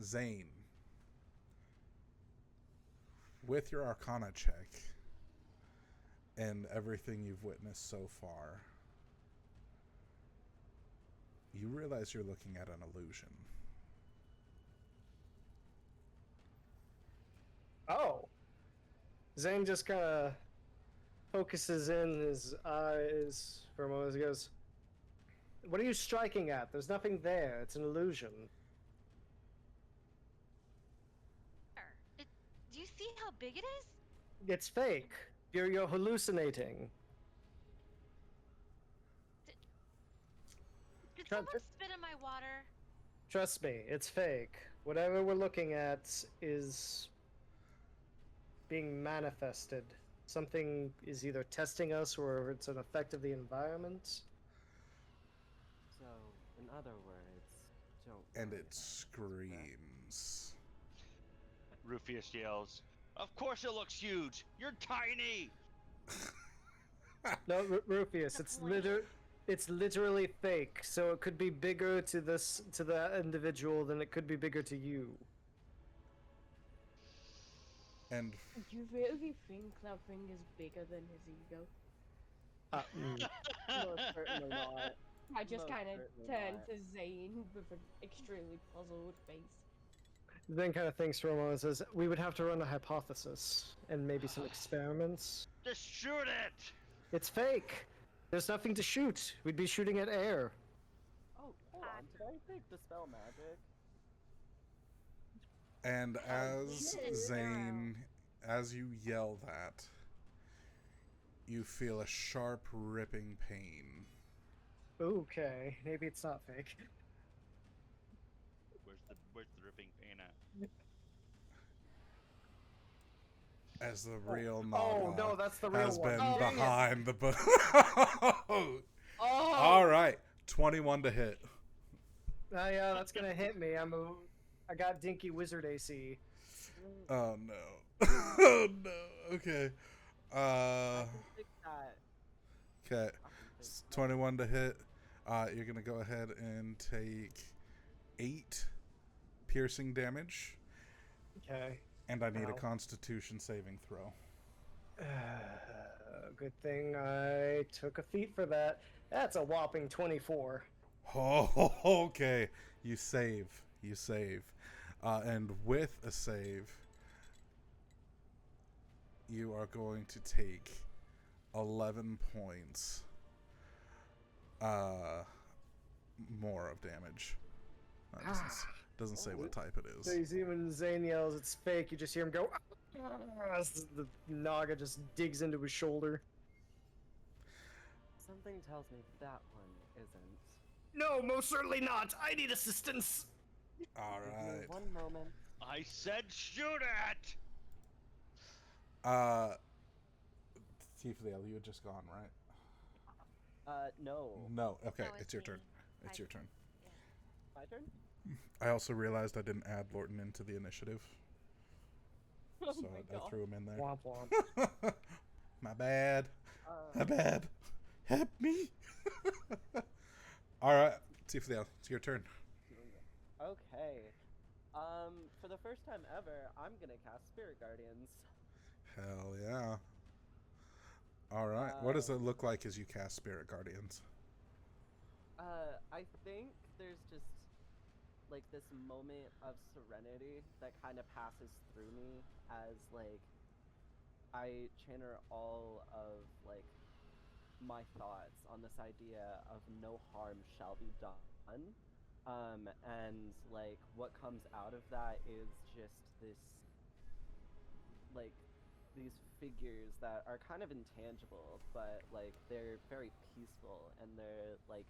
Zane, with your Arcana check and everything you've witnessed so far, you realize you're looking at an illusion. Oh. Zane just kind of focuses in his eyes for a moment. He goes, "What are you striking at? There's nothing there. It's an illusion." Do you see how big it is? It's fake. You're hallucinating. Did Try- someone spit in my water? Trust me, it's fake. Whatever we're looking at is being manifested. Something is either testing us or it's an effect of the environment. So, in other words, don't. And worry it about it. screams. Rufius yells, "Of course it looks huge! You're tiny!" No, Rufius, The it's literally fake. So it could be bigger to that individual than it could be bigger to you. And Do you really think that thing is bigger than his ego? Most certainly not. I just Most kind of certainly turned not. to Zane with an extremely puzzled face. Then kind of thinks for a moment and says, "We would have to run a hypothesis and maybe some experiments." Just shoot it! It's fake. There's nothing to shoot. We'd be shooting at air. Oh, hold on. Did I think dispel magic? And as did it Zane, as you yell that, you feel a sharp, ripping pain. Okay, maybe it's not fake. Where's the ripping pain at? As the real Oh, Naga no, that's the real has one. been Oh, dang it. behind the boat. Oh! All right, 21 to hit. Oh yeah, that's gonna hit me. I got Dinky Wizard AC. Oh no. Oh no. Okay. I can fix that. Okay. I can fix that. 21 to hit. You're gonna go ahead and take 8 piercing damage, Okay. and I need a Ow. Constitution saving throw. Good thing I took a feat for that. That's a whopping 24. Oh, okay. You save. You save. And with a save, you are going to take 11 points more of damage. Doesn't say what type it So is. you see when Zane yells it's fake, you just hear him go, "Ah," as the Naga just digs into his shoulder. Something tells me that one isn't. No, most certainly not. I need assistance. All Give me right. 1 moment. I said shoot it! Tiefdale, you had just gone, right? No. No. Okay, No, it's your me. turn. It's I- your turn. My turn? I also realized I didn't add Lorton into the initiative, Oh so my I god. threw him in there. Womp womp. My bad. My Uh, bad. Help me. All right, Tiefdale, it's your turn. okay. For the first time ever, I'm gonna cast Spirit Guardians. Hell yeah. All right. What does it look like as you cast Spirit Guardians? I think there's just like this moment of serenity that kind of passes through me as like I channel all of like my thoughts on this idea of no harm shall be done. And like what comes out of that is just this like these figures that are kind of intangible, but like they're very peaceful, and they're like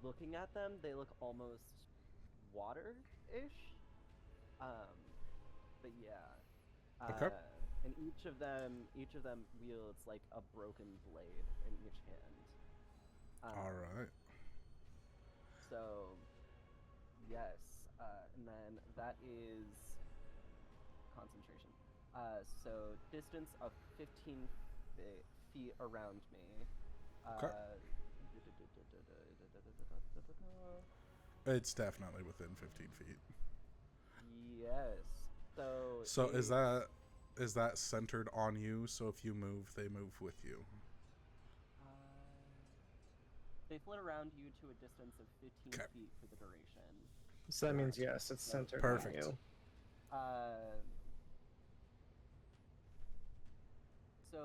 looking at them, they look almost water-ish. But yeah. Okay. and each of them wields like a broken blade in each hand. All right. So, yes, and then that is concentration. So distance of 15 feet around me. Okay. It's definitely within 15 feet. Yes. So. So is that centered on you? So if you move, they move with you. They flit around you to a distance of 15 Okay. feet for the duration. So that means yes, it's centered Perfect. on you.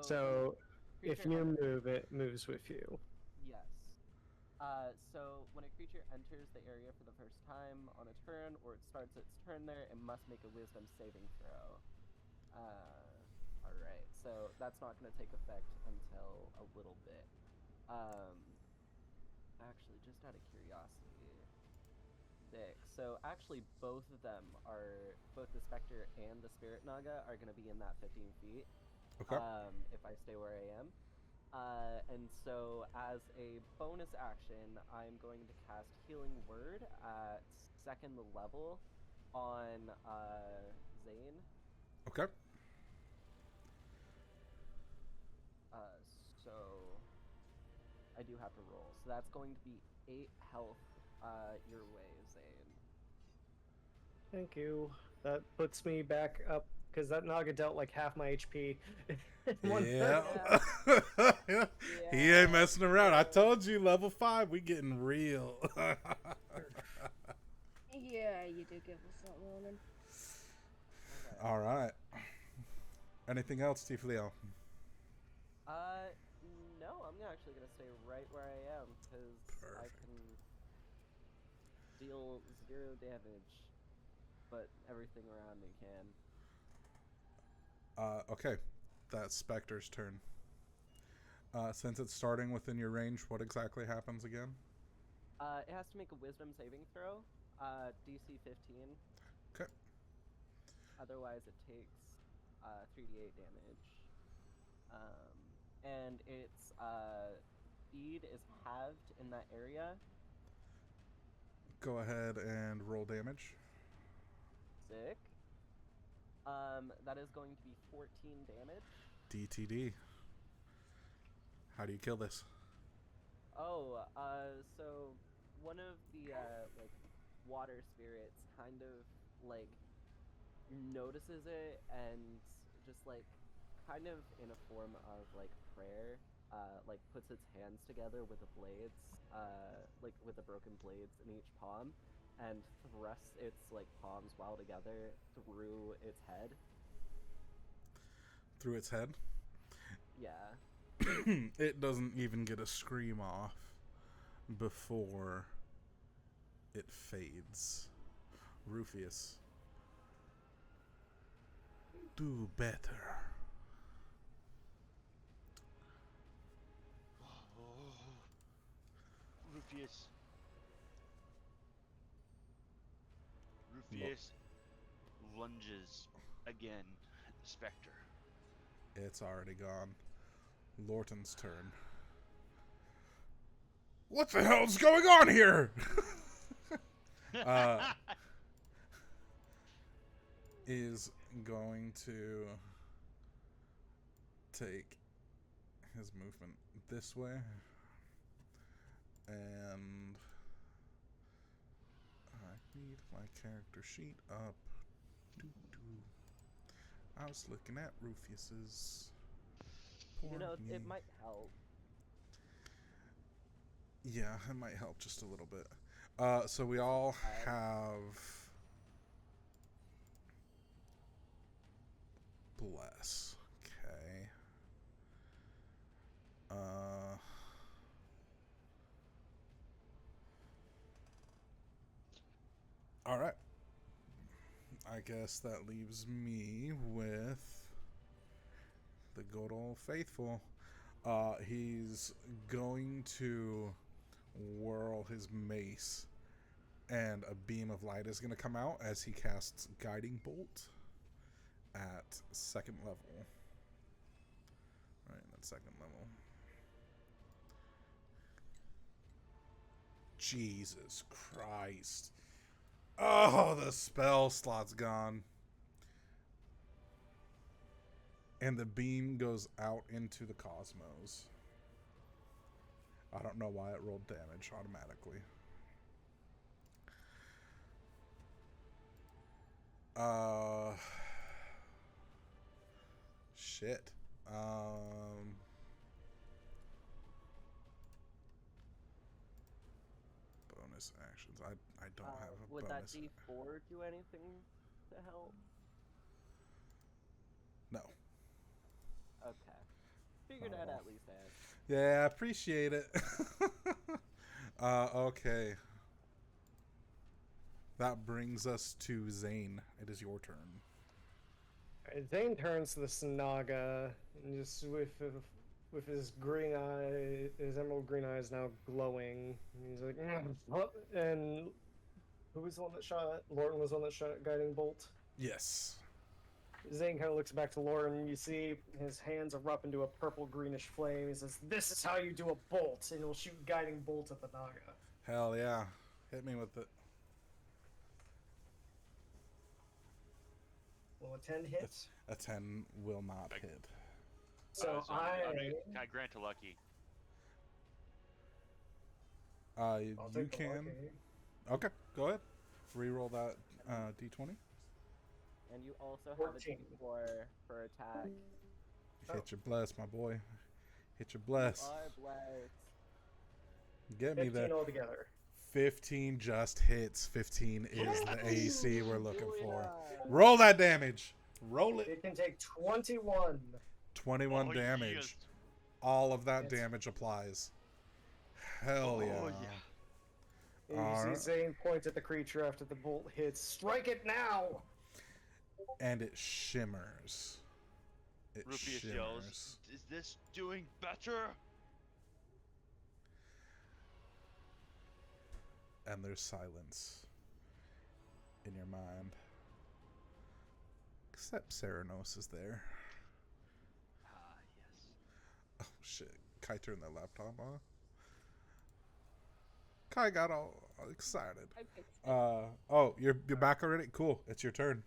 So if creature you move, it moves with you. Yes. So when a creature enters the area for the first time on a turn, or it starts its turn there, it must make a Wisdom saving throw. All right. So that's not going to take effect until a little bit. Actually, just out of curiosity, Dick. So actually, both of them are, both the Spectre and the Spirit Naga are going to be in that 15 feet. Okay. If I stay where I am. And so, as a bonus action, I'm going to cast Healing Word at 2nd level on Zane. Okay. So, I do have to roll. So that's going to be 8 health your way, Zane. Thank you. That puts me back up because that Naga dealt like half my HP. Yeah. He ain't messing around. I told you, level 5, we getting real. Yeah, you did give us that warning. Okay. All right. Anything else, Tifleo? No, I'm actually going to stay right where I am because I Perfect. can deal 0 damage, but everything around me can. Okay. That's Spectre's turn. Since it's starting within your range, what exactly happens again? It has to make a Wisdom saving throw, DC 15. Okay. Otherwise, it takes 3d8 damage. And its speed is halved in that area. Go ahead and roll damage. Sick. That is going to be 14 damage. DTD. How do you kill this? Oh, so one of the like water spirits kind of like notices it and just like kind of in a form of like prayer, like puts its hands together with the blades, like with the broken blades in each palm, and thrusts its like palms while together through its head. Through its head? Yeah. It doesn't even get a scream off before it fades. Rufius. Do better. Rufius. Rufius lunges again at the Spectre. It's already gone. Lorton's turn. What the hell's going on here? Is going to take his movement this way, and I need my character sheet up. I was looking at Rufius's. You know, it might help. Yeah, it might help just a little bit. So we all have bless. Okay. All right. I guess that leaves me with the good old faithful. He's going to whirl his mace, and a beam of light is going to come out as he casts Guiding Bolt. at second level. Right, that's second level. Jesus Christ. Oh, the spell slot's gone. And the beam goes out into the cosmos. I don't know why it rolled damage automatically. Shit. Bonus actions. I don't have a Would bonus. that D4 do anything to help? No. Okay. Figured Not at I'd all. at least ask. Yeah, I appreciate it. Okay. That brings us to Zane. It is your turn. Alright, Zane turns to the Sanaga, and just with his green eye, his emerald green eyes now glowing. And he's like, "What?" And who was the one that shot? Lorton was the one that shot Guiding Bolt. Yes. Zane kind of looks back to Lorton. You see his hands erupt into a purple greenish flame. He says, "This is how you do a bolt," and he'll shoot Guiding Bolt at the Naga. Hell yeah. Hit me with it. Will a 10 hit? A 10 will not hit. So Can I grant a lucky? I'll You take the can. lucky. Okay, go ahead. Reroll that d20. And you also have 14. a D4 for attack. Hit your bless, my boy. Hit your bless. You are blessed. Get me 15 there. altogether. 15 just hits. 15 is the AC we're looking for. Julia! Roll that damage. Roll it. It can take 21. 21 Oh, damage. yes. All of that It's- damage applies. Hell Oh, yeah. yeah. And you Alright. see Zane point at the creature after the bolt hits. Strike it now! And it shimmers. It Rupius shimmers. yells, "Is this doing better?" And there's silence in your mind. Except Ceranos is there. Ah, yes. Oh shit. Kai turned that laptop on. Kai got all excited. I fixed it. Oh, you're back already? Cool. It's your turn.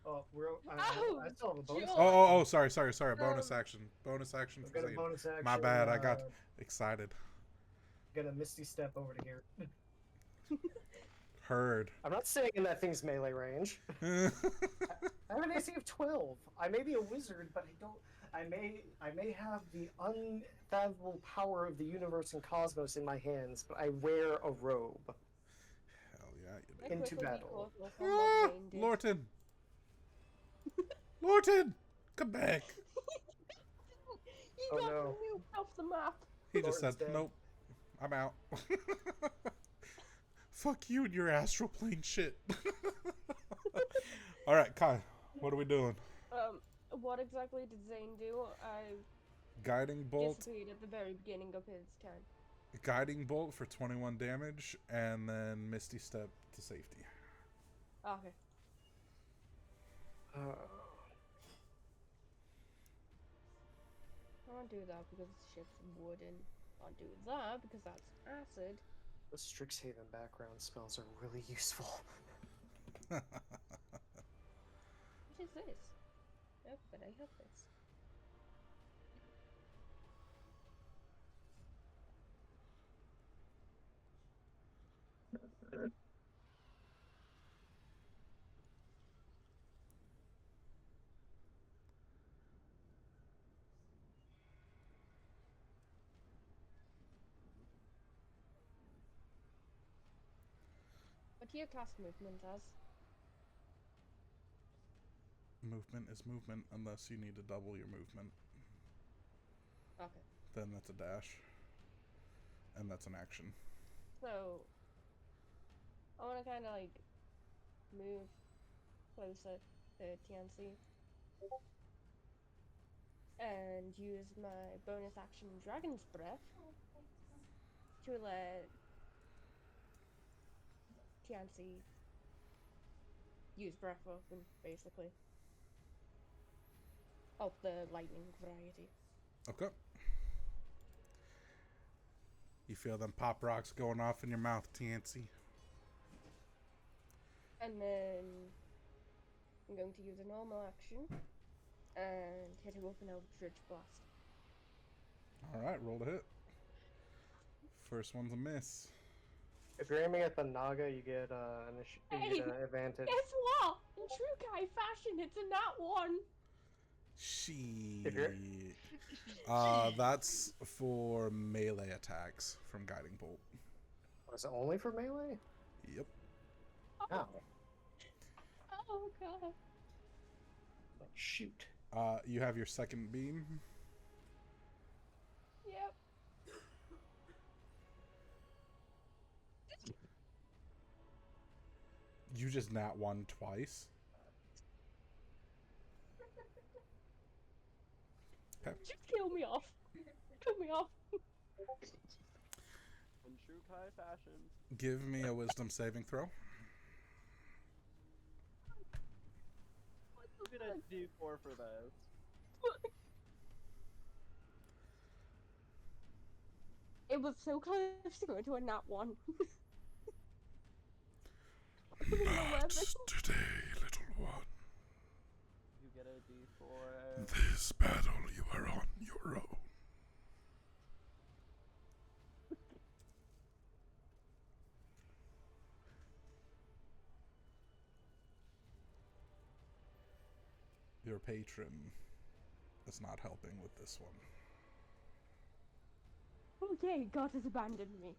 Oh, I Oh, still have a bonus. Joel. Oh, sorry. Bonus Um, action. Bonus action I've for got a Zane. bonus action. My bad, I got excited. Gonna Misty Step over to here. Heard. I'm not saying that thing's melee range. I have an AC of 12. I may be a wizard, but I don't. I may have the unfathomable power of the universe and cosmos in my hands, but I wear a robe. Hell yeah, you I do. Into quickly battle. decode from what Zane did. Lorton! Lorton! Come back! He Oh, got no. nuked off the map. He just said, Lorton's dead. nope. I'm out. Fuck you and your astral plane shit. Alright, Kai, what are we doing? What exactly did Zane do? I Guiding bolt. disappeared at the very beginning of his turn. Guiding bolt for 21 damage, and then Misty Step to safety. Okay. Uh, I won't do that because the ship's wooden. I'll do that because that's acid. the Strixhaven background spells are really useful. What is this? Oh, but I have this. What do you class movement as? Movement is movement unless you need to double your movement. Okay. Then that's a dash. And that's an action. So, I want to kind of like move closer to TNC and use my bonus action Dragon's Breath to let TNC use breath weapon, basically. of the lightning variety. Okay. You feel them pop rocks going off in your mouth, TNC. And then I'm going to use a normal action and hit him with an Eldritch Blast. Alright, roll to hit. First one's a miss. If you're aiming at the Naga, you get Hey, an advantage. guess what? In true Kai fashion, it's a nat 1. Shit. If you're That's for melee attacks from Guiding Bolt. was it only for melee? Yep. Oh, Oh, God. oh shoot. You have your second beam. Yep. You just nat one twice. Okay. Just kill me off. Kill me off. In true Kai fashion. Give me a wisdom saving throw. I'm gonna do 4 for those. It was so close to go to a nat 1. Not today, little one. You get a D4. This battle you are on your own. Your patron is not helping with this one. Okay, God has abandoned me.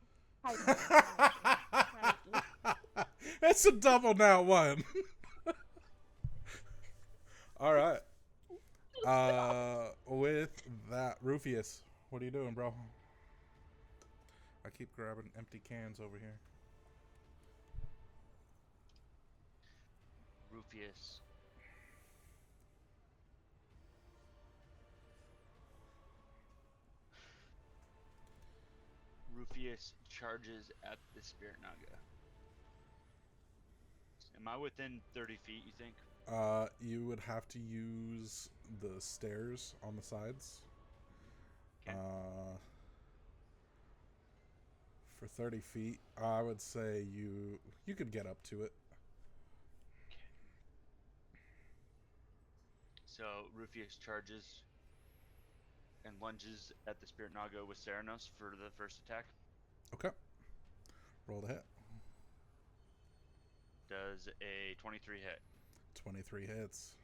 It's a double now one. All right. With that, Rufius, what are you doing, bro? I keep grabbing empty cans over here. Rufius. Rufius charges at the Spirit Naga. Am I within 30 feet, you think? You would have to use the stairs on the sides. Okay. For 30 feet, I would say you could get up to it. So Rufius charges and lunges at the Spirit Naga with Serenos for the first attack. Okay. Roll the hit. Does a 23 hit. 23 hits.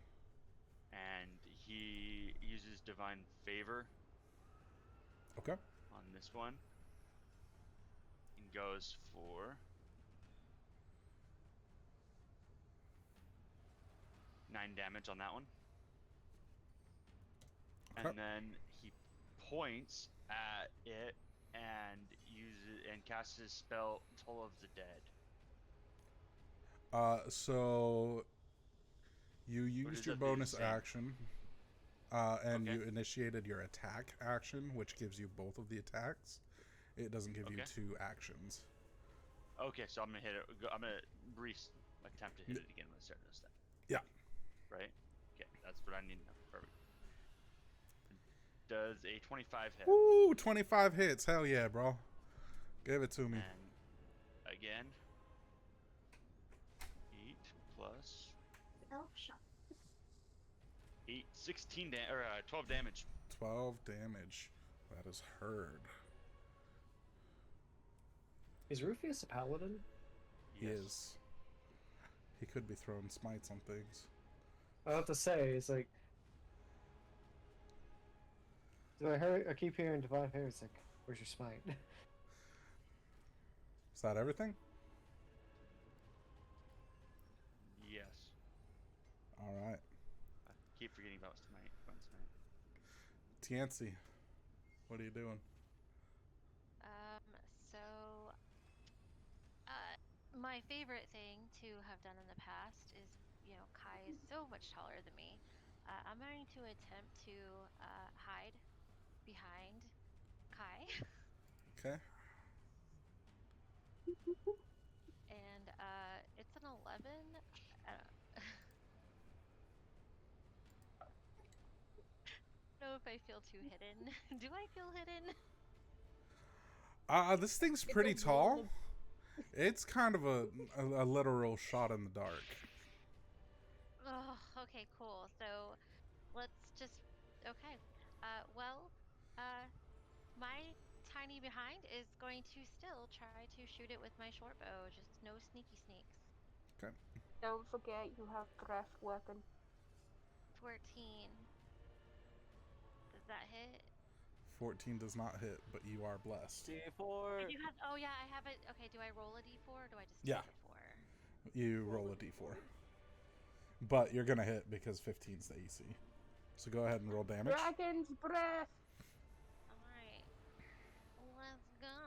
And he uses Divine Favor Okay. on this one. And goes for 9 damage on that one. Okay. And then he points at it and casts his spell Toll of the Dead. So you does used your that do the bonus same? action, and Okay. you initiated your attack action, which gives you both of the attacks. It doesn't give you Okay. 2 actions. Okay, so I'm gonna hit it. I'm gonna attempt to hit it again with Cernos then. Yeah. Right. Okay, that's what I need to know. Perfect. Does a 25 hit? Ooh, 25 hits. Hell yeah, bro. Give it to me. And again, 8 plus 8, 16 or 12 damage. 12 damage. That is heard. Is Rufius a paladin? He Yes. is. He could be throwing smites on things. I have to say, it's like. So I keep hearing Divine Favor. It's like, where's your smite? Is that everything? Yes. All right. I keep forgetting about tonight. Tiancy, what are you doing? So, my favorite thing to have done in the past is, Kai is so much taller than me. I'm going to attempt to hide behind Kai, Okay. and it's an 11. know if I feel too hidden. Do I feel hidden? This thing's It's a pretty tall. wall It's kind of a literal shot in the dark. Oh, okay, cool. So let's just okay. Well, my tiny behind is going to still try to shoot it with my short bow. Just no sneaky sneaks. Okay. Don't forget you have breath weapon. 14. Does that hit? 14 does not hit, but you are blessed. I D4. do have. Oh yeah, I have it. Okay, do I roll a d4 or do I just Yeah. take the 4? You roll a d4. But you're going to hit because 15's the AC. So go ahead and roll damage. Dragon's breath. All right, let's go.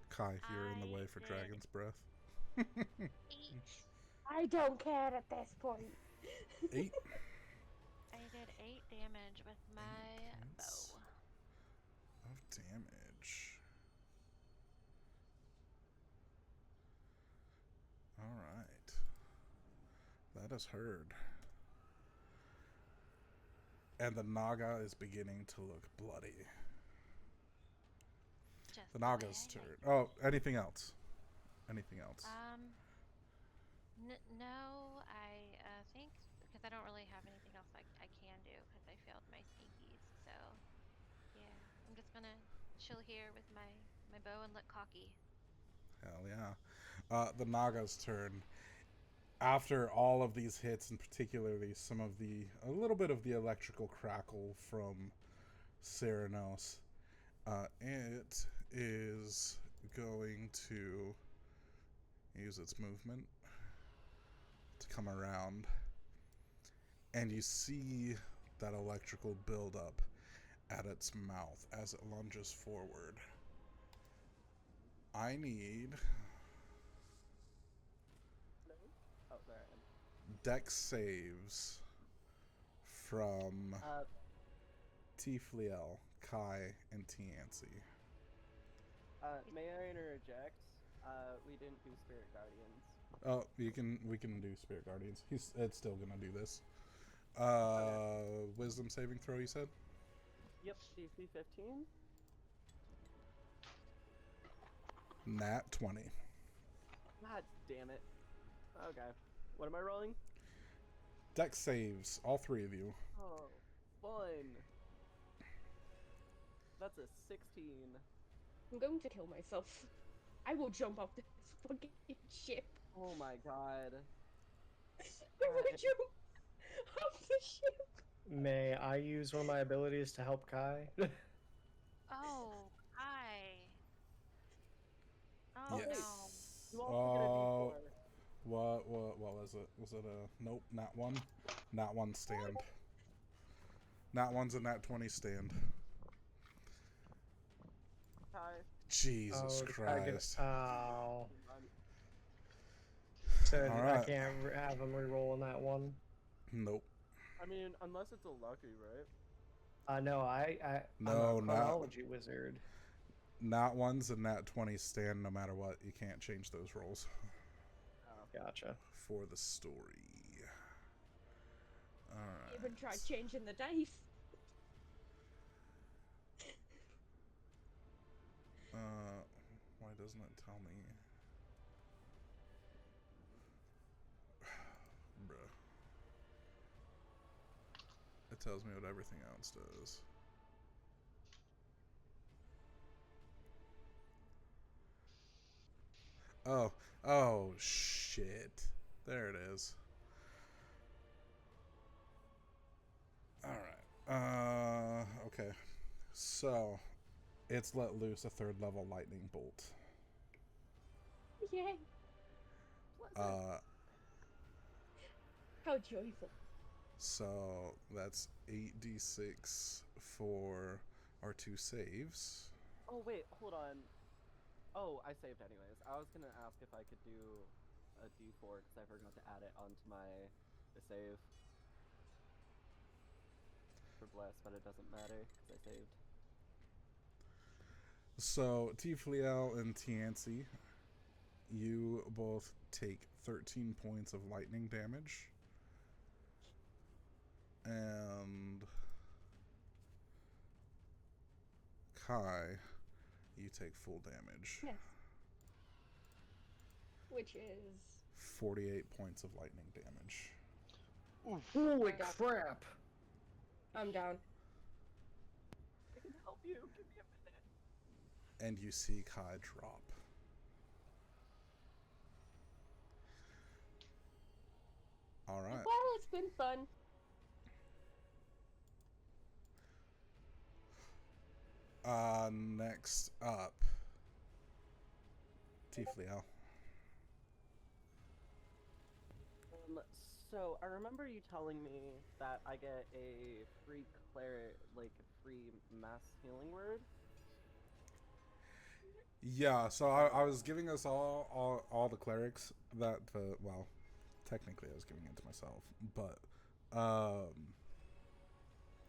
Kai, you're in the I way for did- Dragon's Breath. 8. I don't care at this point. 8 I did 8 damage with my points. bow. of damage. Alright. That is heard. And the Naga is beginning to look bloody. Just The way Naga's I turn. like it. Oh, anything else? Anything else? No, I think because I don't really have anything else I can do because I failed my sneakies. So, yeah, I'm just gonna chill here with my bow and look cocky. Hell yeah. The Naga's turn. After all of these hits, and particularly a little bit of the electrical crackle from Ceranos, it is going to use its movement to come around, and you see that electrical buildup at its mouth as it lunges forward. I need Oh, there I am. dex saves from Tifliel, Kai, and Tiancy. May I interject? We didn't do Spirit Guardians. Oh, we can do Spirit Guardians. It's still gonna do this. Wisdom saving throw, you said? Yep, DC 15. Nat 20. God damn it. Okay. What am I rolling? Dex saves, all three of you. Oh, fun. That's a 16. I'm going to kill myself. I will jump off this fucking ship. Oh my god. I will jump off the ship. May I use one of my abilities to help Kai? Oh, hi. Oh Yes. no. You also get a D4. What was it? Was it a nope? Nat 1. Nat 1 stand. Nat 1's a nat 20 stand. Hi. Jesus Christ. Oh. Um, So All I right. can't have him reroll on that one. Nope. I mean, unless it's a lucky, right? No, No, I'm a not- chronology wizard. Nat 1's a nat 20 stand no matter what. You can't change those rolls Oh. Gotcha. for the story. Alright. Even tried changing the dice. Why doesn't it tell me? Bruh. It tells me what everything else does. Oh shit. There it is. Alright. Okay. So, it's let loose a 3rd level lightning bolt. Yay. Uh, How joyful. so that's 8d6 for our 2 saves. Oh, wait, hold on. Oh, I saved anyways. I was gonna ask if I could do a D4 because I forgot to add it onto the save. For bless, but it doesn't matter because I saved. So, Tifliel and Tiancy, you both take 13 points of lightning damage. And Kai, you take full damage. Yes. Which is 48 points of lightning damage. Oof. Holy I'm down. crap! I'm down. I can help you. Give me a minute. And you see Kai drop. All right. Well, it's been fun. Next up, Tiflio. So I remember you telling me that I get a free free mass healing word. Yeah, so I was giving us all the clerics that well, technically I was giving it to myself, but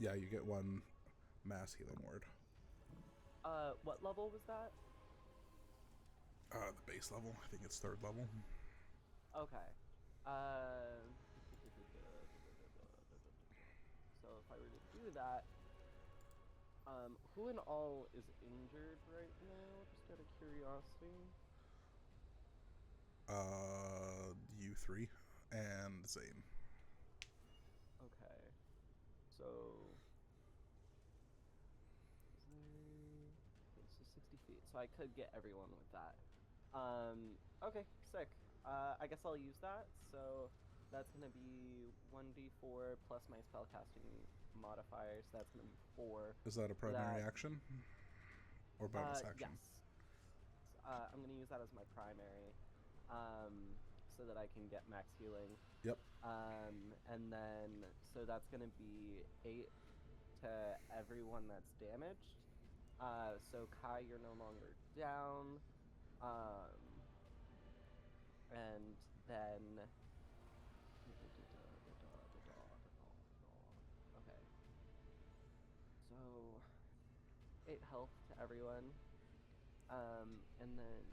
yeah, you get one mass healing word. What level was that? The base level, I think it's 3rd level. Okay. So if I were to do that, who in all is injured right now? Just out of curiosity. You 3 and Zane. Okay. So. Okay, so 60 feet. So I could get everyone with that. Okay, sick. I guess I'll use that. So that's gonna be 1d4 plus my spellcasting modifier. So that's gonna be 4. Is that a primary That- action or bonus action? Yes. I'm gonna use that as my primary, so that I can get max healing. Yep. And then so that's gonna be 8 to everyone that's damaged. So Kai, you're no longer down. And then. Okay. So 8 health to everyone. And then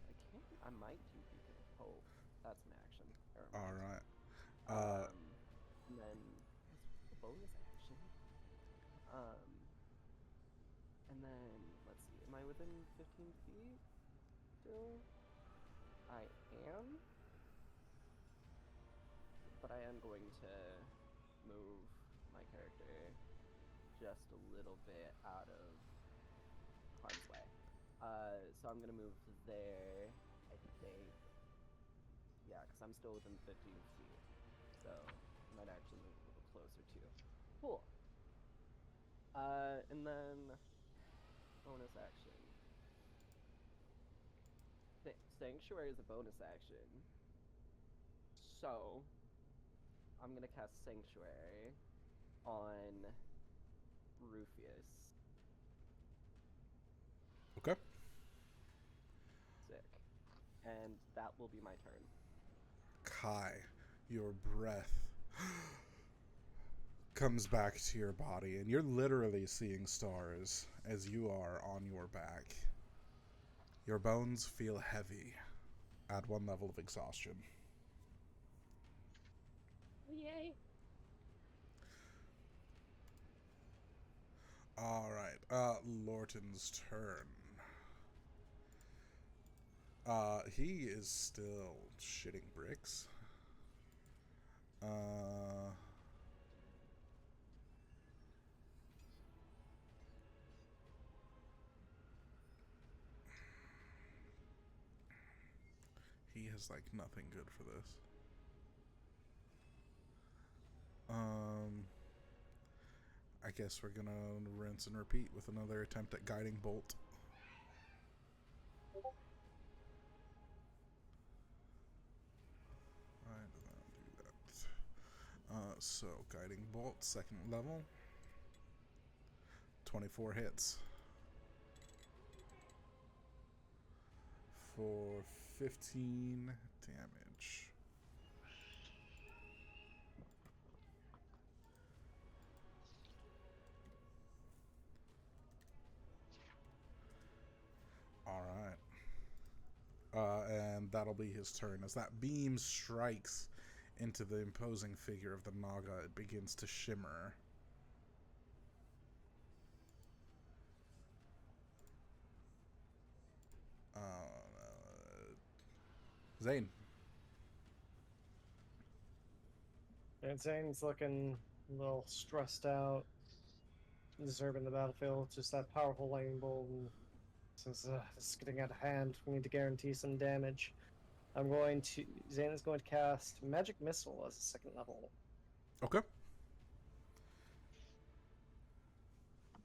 I might do Beacon of Hope. That's an action. Never mind. All right. And then what's the bonus action? And then let's see. Am I within 15 feet still? I am. But I am going to move my character just a little bit out of harm's way. So I'm gonna move there, I think. Yeah, because I'm still within 15 feet. So I might actually move a little closer too. Cool. And then bonus action. Sanctuary is a bonus action. So I'm gonna cast Sanctuary on Rufius. Okay. Sick. And that will be my turn. Kai, your breath comes back to your body, and you're literally seeing stars as you are on your back. Your bones feel heavy at 1 level of exhaustion. Yay. All right, Lorton's turn. He is still shitting bricks. He has like nothing good for this. I guess we're gonna rinse and repeat with another attempt at guiding bolt. I did not do that. So guiding bolt, 2nd level. 24 hits. For 15 damage. Alright. And that'll be his turn. As that beam strikes into the imposing figure of the Naga, it begins to shimmer Zane. And Zane's looking a little stressed out, deserving the battlefield. Just that powerful lightning bolt. And since it's getting out of hand, we need to guarantee some damage. Zane is going to cast Magic Missile as a second level. Okay.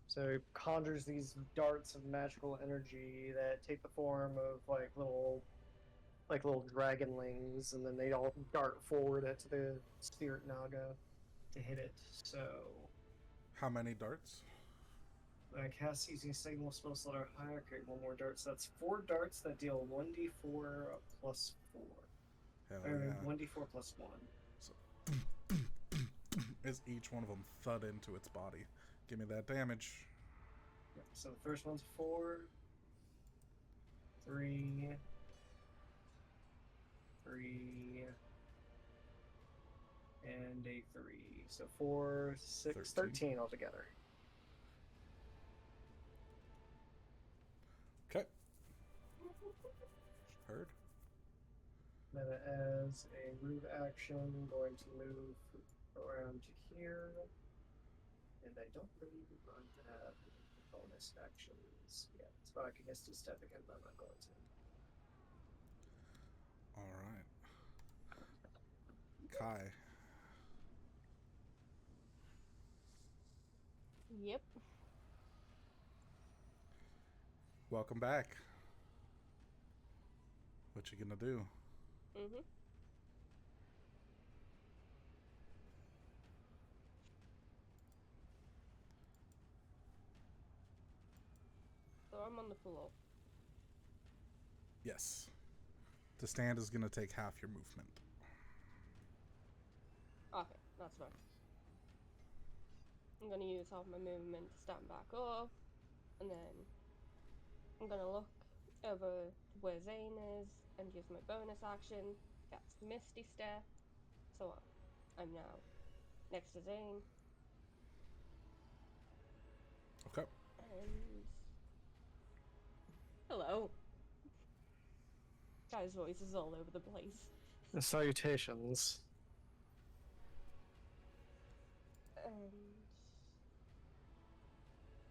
So he conjures these darts of magical energy that take the form of like little dragonlings, and then they all dart forward at the spirit naga to hit it. So How many darts? I cast using signal spell slot or higher, create one more dart. So that's 4 darts that deal 1d4 plus 4. Hell Or yeah. 1d4 plus 1. So, as each one of them thud into its body. Give me that damage. Yep, so the first one's 4, 3, 3, and a 3. So 4, 6, 13 altogether. Okay. Heard. Then as a move action, I'm going to move around to here. And I don't believe we're going to have bonus actions yet. So I can just do step again, but I'm not going to. Alright. Kai. Yep. Welcome back. What you gonna do? Mhm. So I'm on the floor. Yes. The stand is gonna take half your movement. Okay, that's fine. I'm gonna use half my movement to stand back up, and then I'm gonna look over to where Zane is and use my bonus action, cast Misty Step. So I'm now next to Zane, Okay. and hello. Guy's voice is all over the place. Salutations. And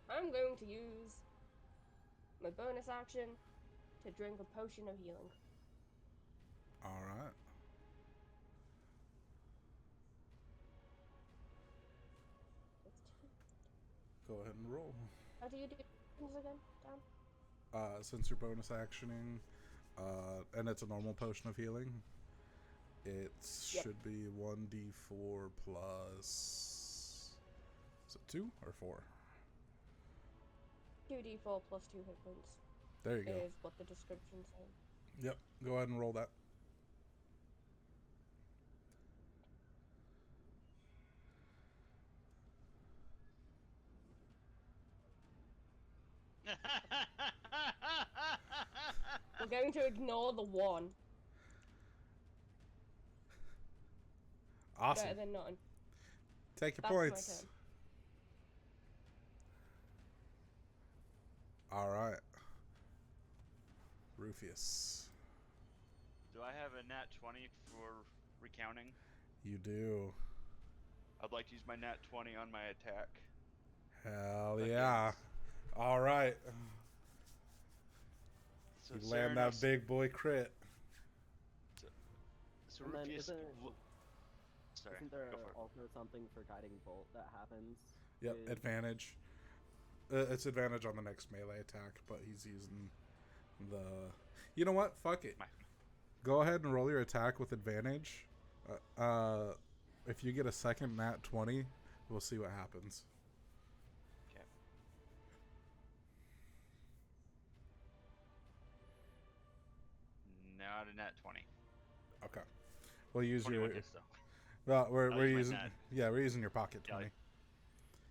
I'm going to use my bonus action to drink a potion of healing. Alright. Go ahead and roll. How do you do things again, Dan? Since you're bonus actioning, and it's a normal potion of healing, it should be 1d4 plus. Is it 2 or 4? 2d4 plus 2 hit points There you go. is what the description said. Yep. Go ahead and roll that. We're going to ignore the 1. Awesome. Better than none. Take your That's my points. turn. Alright. Rufius. Do I have a nat 20 for recounting? You do. I'd like to use my nat 20 on my attack. Hell Against- yeah. Alright. So You land that Serenus- big boy crit. So And then Rufius. Sorry, Isn't there go for it. also something for guiding bolt that happens? Yep, with- advantage. It's advantage on the next melee attack, but he's using the... You know what? Fuck it. Go ahead and roll your attack with advantage. If you get a second nat 20, we'll see what happens. Okay. Not a nat 20. Okay. We'll use 21 your... hits though. Well, we're I'll use my using... nat. Yeah, we're using your pocket 20.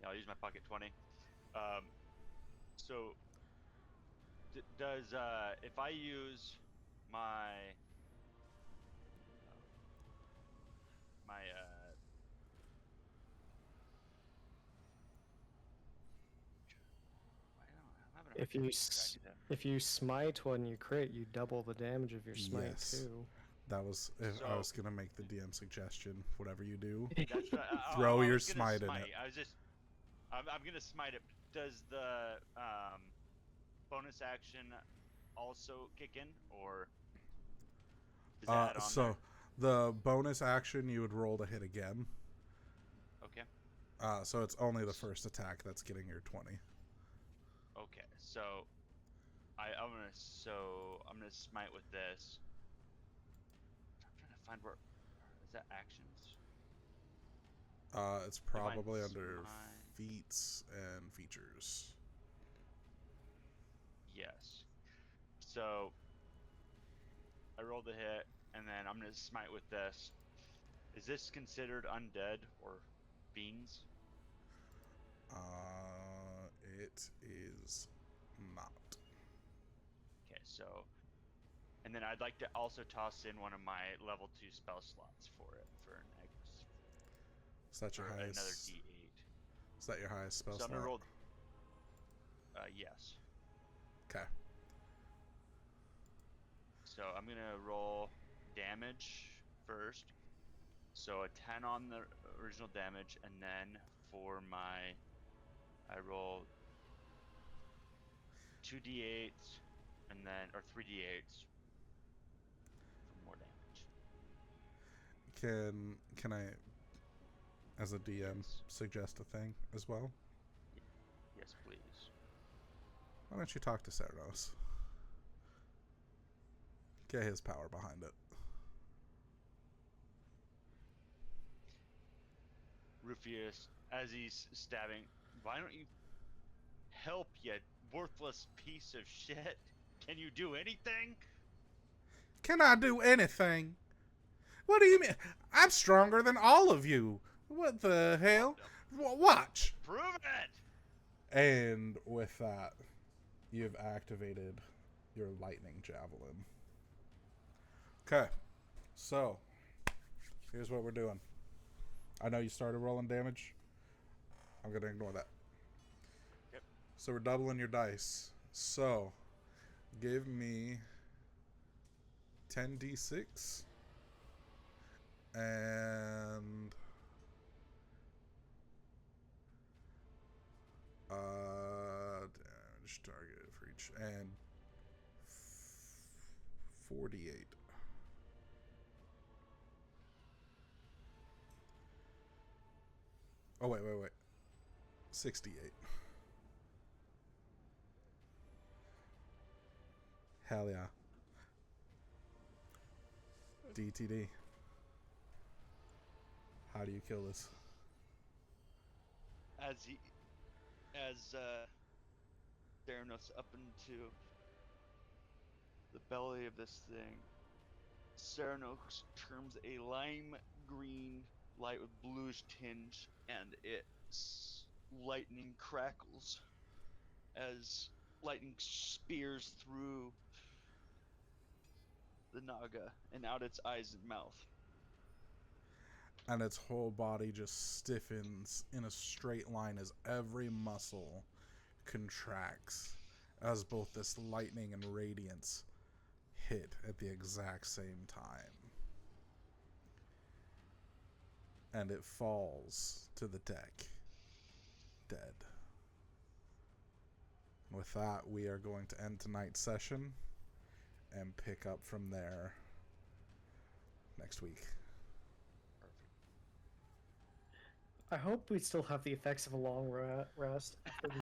Yeah, I'll use my pocket 20. So, does if I use my I'm having a If you brain distraction there. if you smite when you crit, you double the damage of your smite Yes. too. That was if I So- was gonna make the DM suggestion. Whatever you do, That's what, Throw I your was gonna smite in it. I was just, I'm gonna smite it. Does the bonus action also kick in, or is that on so the bonus action you would roll to hit again. there? Okay. So it's only the first attack that's getting your 20. Okay. So I'm gonna smite with this. I'm trying to find where is that actions? It's probably Divine under Smite. feats and features. Yes. So I rolled a hit, and then I'm gonna smite with this. Is this considered undead or fiends? It is not. Okay, so, and then I'd like to also toss in one of my level 2 spell slots for it for an X, Is that your for highest? another D8. Is that your highest spell So I'm gonna slot? roll. Yes. Okay. So I'm gonna roll damage first. So a 10 on the original damage, and then for my, I roll 2d8s, and then or 3d8s for more damage. Can I, as a DM, Yes. suggest a thing as well? Yes, please. Why don't you talk to Ceranos? Get his power behind it. Rufius, as he's stabbing, why don't you help, you worthless piece of shit? Can you do anything? Can I do anything? What do you mean? I'm stronger than all of you. What the hell? Watch. Prove it! And with that, you've activated your lightning javelin. Okay. So, here's what we're doing. I know you started rolling damage. I'm going to ignore that. Yep. So we're doubling your dice. So, give me 10d6 and damage target for each and 48. Oh wait. 68. Hell yeah. DTD. How do you kill this? As Theranos up into the belly of this thing, Theranos turns a lime green light with bluish tinge, and lightning crackles as lightning spears through the Naga and out its eyes and mouth. And its whole body just stiffens in a straight line as every muscle contracts as both this lightning and radiance hit at the exact same time. And it falls to the deck, dead. With that, we are going to end tonight's session and pick up from there next week. I hope we still have the effects of a long rest after